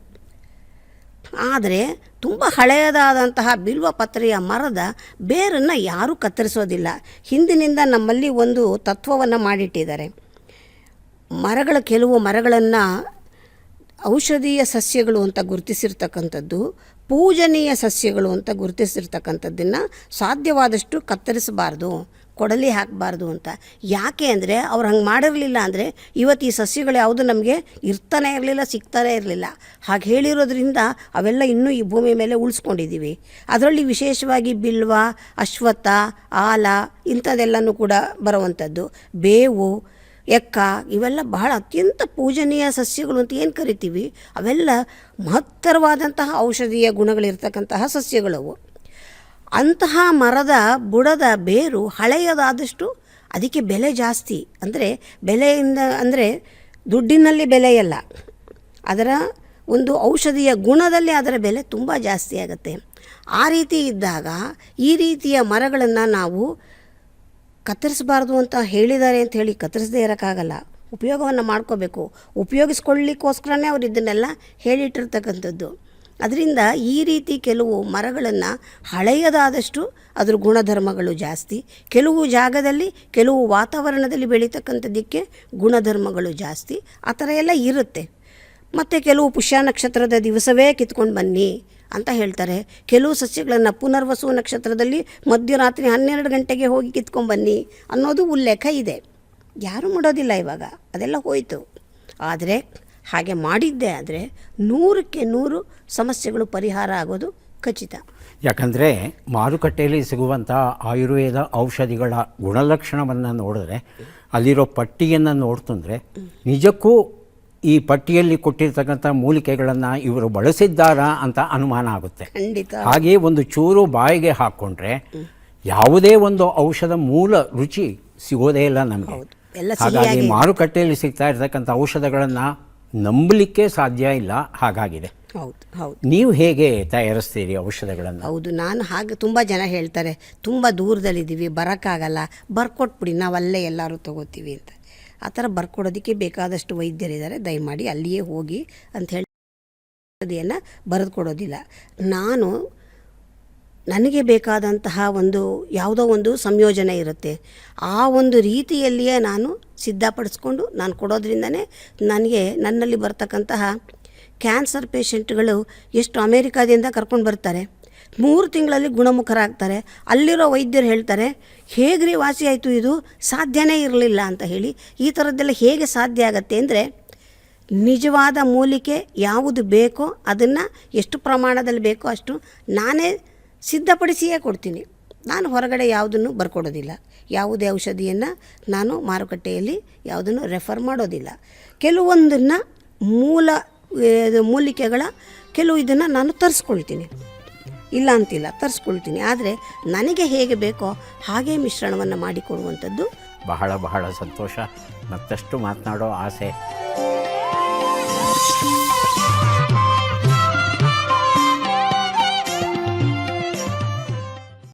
ಆದರೆ ತುಂಬ ಹಳೆಯದಾದಂತಹ ಬಿಲ್ವಪತ್ರೆಯ ಮರದ ಬೇರನ್ನು ಯಾರೂ ಕತ್ತರಿಸೋದಿಲ್ಲ. ಹಿಂದಿನಿಂದ ನಮ್ಮಲ್ಲಿ ಒಂದು ತತ್ವವನ್ನು ಮಾಡಿಟ್ಟಿದ್ದಾರೆ. ಕೆಲವು ಮರಗಳನ್ನು ಔಷಧೀಯ ಸಸ್ಯಗಳು ಅಂತ ಗುರುತಿಸಿರ್ತಕ್ಕಂಥದ್ದು, ಪೂಜನೀಯ ಸಸ್ಯಗಳು ಅಂತ ಗುರುತಿಸಿರ್ತಕ್ಕಂಥದ್ದನ್ನು ಸಾಧ್ಯವಾದಷ್ಟು ಕತ್ತರಿಸಬಾರ್ದು, ಕೊಡಲಿ ಹಾಕಬಾರ್ದು ಅಂತ. ಯಾಕೆ ಅಂದರೆ ಅವ್ರು ಹಂಗೆ ಮಾಡಿರಲಿಲ್ಲ ಅಂದರೆ ಇವತ್ತು ಈ ಸಸ್ಯಗಳು ಯಾವುದು ನಮಗೆ ಇರ್ತಾನೆ ಇರಲಿಲ್ಲ, ಸಿಗ್ತಾನೆ ಇರಲಿಲ್ಲ. ಹಾಗೆ ಹೇಳಿರೋದ್ರಿಂದ ಅವೆಲ್ಲ ಇನ್ನೂ ಈ ಭೂಮಿ ಮೇಲೆ ಉಳಿಸ್ಕೊಂಡಿದ್ದೀವಿ. ಅದರಲ್ಲಿ ವಿಶೇಷವಾಗಿ ಬಿಲ್ವ, ಅಶ್ವತ್ಥ, ಆಲ ಇಂಥದ್ದೆಲ್ಲನೂ ಕೂಡ ಬರುವಂಥದ್ದು. ಬೇವು, ಎಕ್ಕ ಇವೆಲ್ಲ ಬಹಳ ಅತ್ಯಂತ ಪೂಜನೀಯ ಸಸ್ಯಗಳು ಅಂತ ಏನು ಕರಿತೀವಿ, ಅವೆಲ್ಲ ಮಹತ್ತರವಾದಂತಹ ಔಷಧೀಯ ಗುಣಗಳಿರ್ತಕ್ಕಂತಹ ಸಸ್ಯಗಳವು. ಅಂತಹ ಮರದ ಬುಡದ ಬೇರು ಹಳೆಯದಾದಷ್ಟು ಅದಕ್ಕೆ ಬೆಲೆ ಜಾಸ್ತಿ. ಅಂದರೆ ಬೆಲೆಯಿಂದ ಅಂದರೆ ದುಡ್ಡಿನಲ್ಲಿ ಬೆಲೆಯಲ್ಲ, ಅದರ ಒಂದು ಔಷಧೀಯ ಗುಣದಲ್ಲಿ ಅದರ ಬೆಲೆ ತುಂಬ ಜಾಸ್ತಿ ಆಗುತ್ತೆ. ಆ ರೀತಿ ಇದ್ದಾಗ ಈ ರೀತಿಯ ಮರಗಳನ್ನು ನಾವು ಕತ್ತರಿಸಬಾರ್ದು ಅಂತ ಹೇಳಿದ್ದಾರೆ ಅಂತ ಹೇಳಿ ಕತ್ತರಿಸದೇ ಇರೋಕ್ಕಾಗಲ್ಲ. ಉಪಯೋಗವನ್ನು ಮಾಡ್ಕೋಬೇಕು. ಉಪಯೋಗಿಸ್ಕೊಳ್ಳಿಕ್ಕೋಸ್ಕರನೇ ಅವರು ಇದನ್ನೆಲ್ಲ ಹೇಳಿಟ್ಟಿರ್ತಕ್ಕಂಥದ್ದು. ಅದರಿಂದ ಈ ರೀತಿ ಕೆಲವು ಮರಗಳನ್ನು ಹಳೆಯದಾದಷ್ಟು ಅದ್ರ ಗುಣಧರ್ಮಗಳು ಜಾಸ್ತಿ, ಕೆಲವು ಜಾಗದಲ್ಲಿ ಕೆಲವು ವಾತಾವರಣದಲ್ಲಿ ಬೆಳೀತಕ್ಕಂಥದ್ದಕ್ಕೆ ಗುಣಧರ್ಮಗಳು ಜಾಸ್ತಿ, ಆ ಥರ ಎಲ್ಲ ಇರುತ್ತೆ. ಮತ್ತು ಕೆಲವು ಪುಷ್ಯ ನಕ್ಷತ್ರದ ದಿವಸವೇ ಕಿತ್ಕೊಂಡು ಬನ್ನಿ ಅಂತ ಹೇಳ್ತಾರೆ. ಕೆಲವು ಸಸ್ಯಗಳನ್ನು ಪುನರ್ವಸು ನಕ್ಷತ್ರದಲ್ಲಿ ಮಧ್ಯರಾತ್ರಿ 12 ಗಂಟೆಗೆ ಹೋಗಿ ಕಿತ್ಕೊಂಡ್ಬನ್ನಿ ಅನ್ನೋದು ಉಲ್ಲೇಖ ಇದೆ. ಯಾರೂ ಮಾಡೋದಿಲ್ಲ ಇವಾಗ, ಅದೆಲ್ಲ ಹೋಯಿತು. ಆದರೆ ಹಾಗೆ ಮಾಡಿದ್ದೇ ಆದರೆ 100ಕ್ಕೆ 100 ಸಮಸ್ಯೆಗಳು ಪರಿಹಾರ ಆಗೋದು ಖಚಿತ. ಯಾಕಂದರೆ ಮಾರುಕಟ್ಟೆಯಲ್ಲಿ ಸಿಗುವಂಥ ಆಯುರ್ವೇದ ಔಷಧಿಗಳ ಗುಣಲಕ್ಷಣವನ್ನು ನೋಡಿದ್ರೆ, ಅಲ್ಲಿರೋ ಪಟ್ಟಿಯನ್ನು ನೋಡ್ತಂದರೆ ನಿಜಕ್ಕೂ ಈ ಪಟ್ಟಿಯಲ್ಲಿ ಕೊಟ್ಟಿರ್ತಕ್ಕಂಥ ಮೂಲಿಕೆಗಳನ್ನು ಇವರು ಬಳಸಿದ್ದಾರಾ ಅಂತ ಅನುಮಾನ ಆಗುತ್ತೆ. ಖಂಡಿತ. ಹಾಗೆ ಒಂದು ಚೂರು ಬಾಯಿಗೆ ಹಾಕ್ಕೊಂಡ್ರೆ ಯಾವುದೇ ಒಂದು ಔಷಧ ಮೂಲ ರುಚಿ ಸಿಗೋದೇ ಇಲ್ಲ ನಮಗೆ. ಹಾಗಾಗಿ ಮಾರುಕಟ್ಟೆಯಲ್ಲಿ ಸಿಗ್ತಾ ಇರ್ತಕ್ಕಂಥ ಔಷಧಗಳನ್ನು ನಂಬಲಿಕ್ಕೆ ಸಾಧ್ಯ ಇಲ್ಲ, ಹಾಗಾಗಿದೆ. ಹೌದು ಹೌದು. ನೀವು ಹೇಗೆ ತಯಾರಿಸ್ತೀರಿ ಔಷಧಗಳನ್ನು? ಹೌದು, ನಾನು ಹಾಗೆ ತುಂಬ ಜನ ಹೇಳ್ತಾರೆ, ತುಂಬ ದೂರದಲ್ಲಿದ್ದೀವಿ, ಬರೋಕ್ಕಾಗಲ್ಲ, ಬರ್ಕೊಟ್ಬಿಡಿ, ನಾವಲ್ಲೇ ಎಲ್ಲರೂ ತೊಗೋತೀವಿ ಅಂತ. ಆ ಥರ ಬರ್ಕೊಡೋದಕ್ಕೆ ಬೇಕಾದಷ್ಟು ವೈದ್ಯರಿದ್ದಾರೆ, ದಯಮಾಡಿ ಅಲ್ಲಿಯೇ ಹೋಗಿ ಅಂತ ಹೇಳಿ ಔಷಧಿಯನ್ನು ಬರೆದು ಕೊಡೋದಿಲ್ಲ. ನಾನು ನನಗೆ ಬೇಕಾದಂತಹ ಒಂದು ಯಾವುದೋ ಒಂದು ಸಂಯೋಜನೆ ಇರುತ್ತೆ, ಆ ಒಂದು ರೀತಿಯಲ್ಲಿಯೇ ನಾನು ಸಿದ್ಧಪಡಿಸ್ಕೊಂಡು ನಾನು ಕೊಡೋದ್ರಿಂದನೇ ನನಗೆ ನನ್ನಲ್ಲಿ ಬರ್ತಕ್ಕಂತಹ ಕ್ಯಾನ್ಸರ್ ಪೇಷಂಟ್ಗಳು ಎಷ್ಟು ಅಮೇರಿಕಾದಿಂದ ಕರ್ಕೊಂಡು ಬರ್ತಾರೆ, 3 ತಿಂಗಳಲ್ಲಿ ಗುಣಮುಖರಾಗ್ತಾರೆ. ಅಲ್ಲಿರೋ ವೈದ್ಯರು ಹೇಳ್ತಾರೆ, ಹೇಗ್ರಿ ವಾಸಿ ಆಯಿತು, ಇದು ಸಾಧ್ಯನೇ ಇರಲಿಲ್ಲ ಅಂತ ಹೇಳಿ. ಈ ಥರದ್ದೆಲ್ಲ ಹೇಗೆ ಸಾಧ್ಯ ಆಗತ್ತೆ ಅಂದರೆ, ನಿಜವಾದ ಮೂಲಿಕೆ ಯಾವುದು ಬೇಕೋ ಅದನ್ನು ಎಷ್ಟು ಪ್ರಮಾಣದಲ್ಲಿ ಬೇಕೋ ಅಷ್ಟು ನಾನೇ ಸಿದ್ಧಪಡಿಸಿಯೇ ಕೊಡ್ತೀನಿ. ನಾನು ಹೊರಗಡೆ ಯಾವುದನ್ನು ಬರ್ಕೊಡೋದಿಲ್ಲ. ಯಾವುದೇ ಔಷಧಿಯನ್ನು ನಾನು ಮಾರುಕಟ್ಟೆಯಲ್ಲಿ ಯಾವುದನ್ನು ರೆಫರ್ ಮಾಡೋದಿಲ್ಲ. ಕೆಲವೊಂದನ್ನು ಮೂಲಿಕೆಗಳ ಕೆಲವು ಇದನ್ನು ನಾನು ತರಿಸ್ಕೊಳ್ತೀನಿ, ಇಲ್ಲ ಅಂತಿಲ್ಲ, ತರಿಸ್ಕೊಳ್ತೀನಿ. ಆದರೆ ನನಗೆ ಹೇಗೆ ಬೇಕೋ ಹಾಗೇ ಮಿಶ್ರಣವನ್ನು ಮಾಡಿಕೊಡುವಂಥದ್ದು. ಬಹಳ ಬಹಳ ಸಂತೋಷ. ಮತ್ತಷ್ಟು ಮಾತನಾಡೋ ಆಸೆ.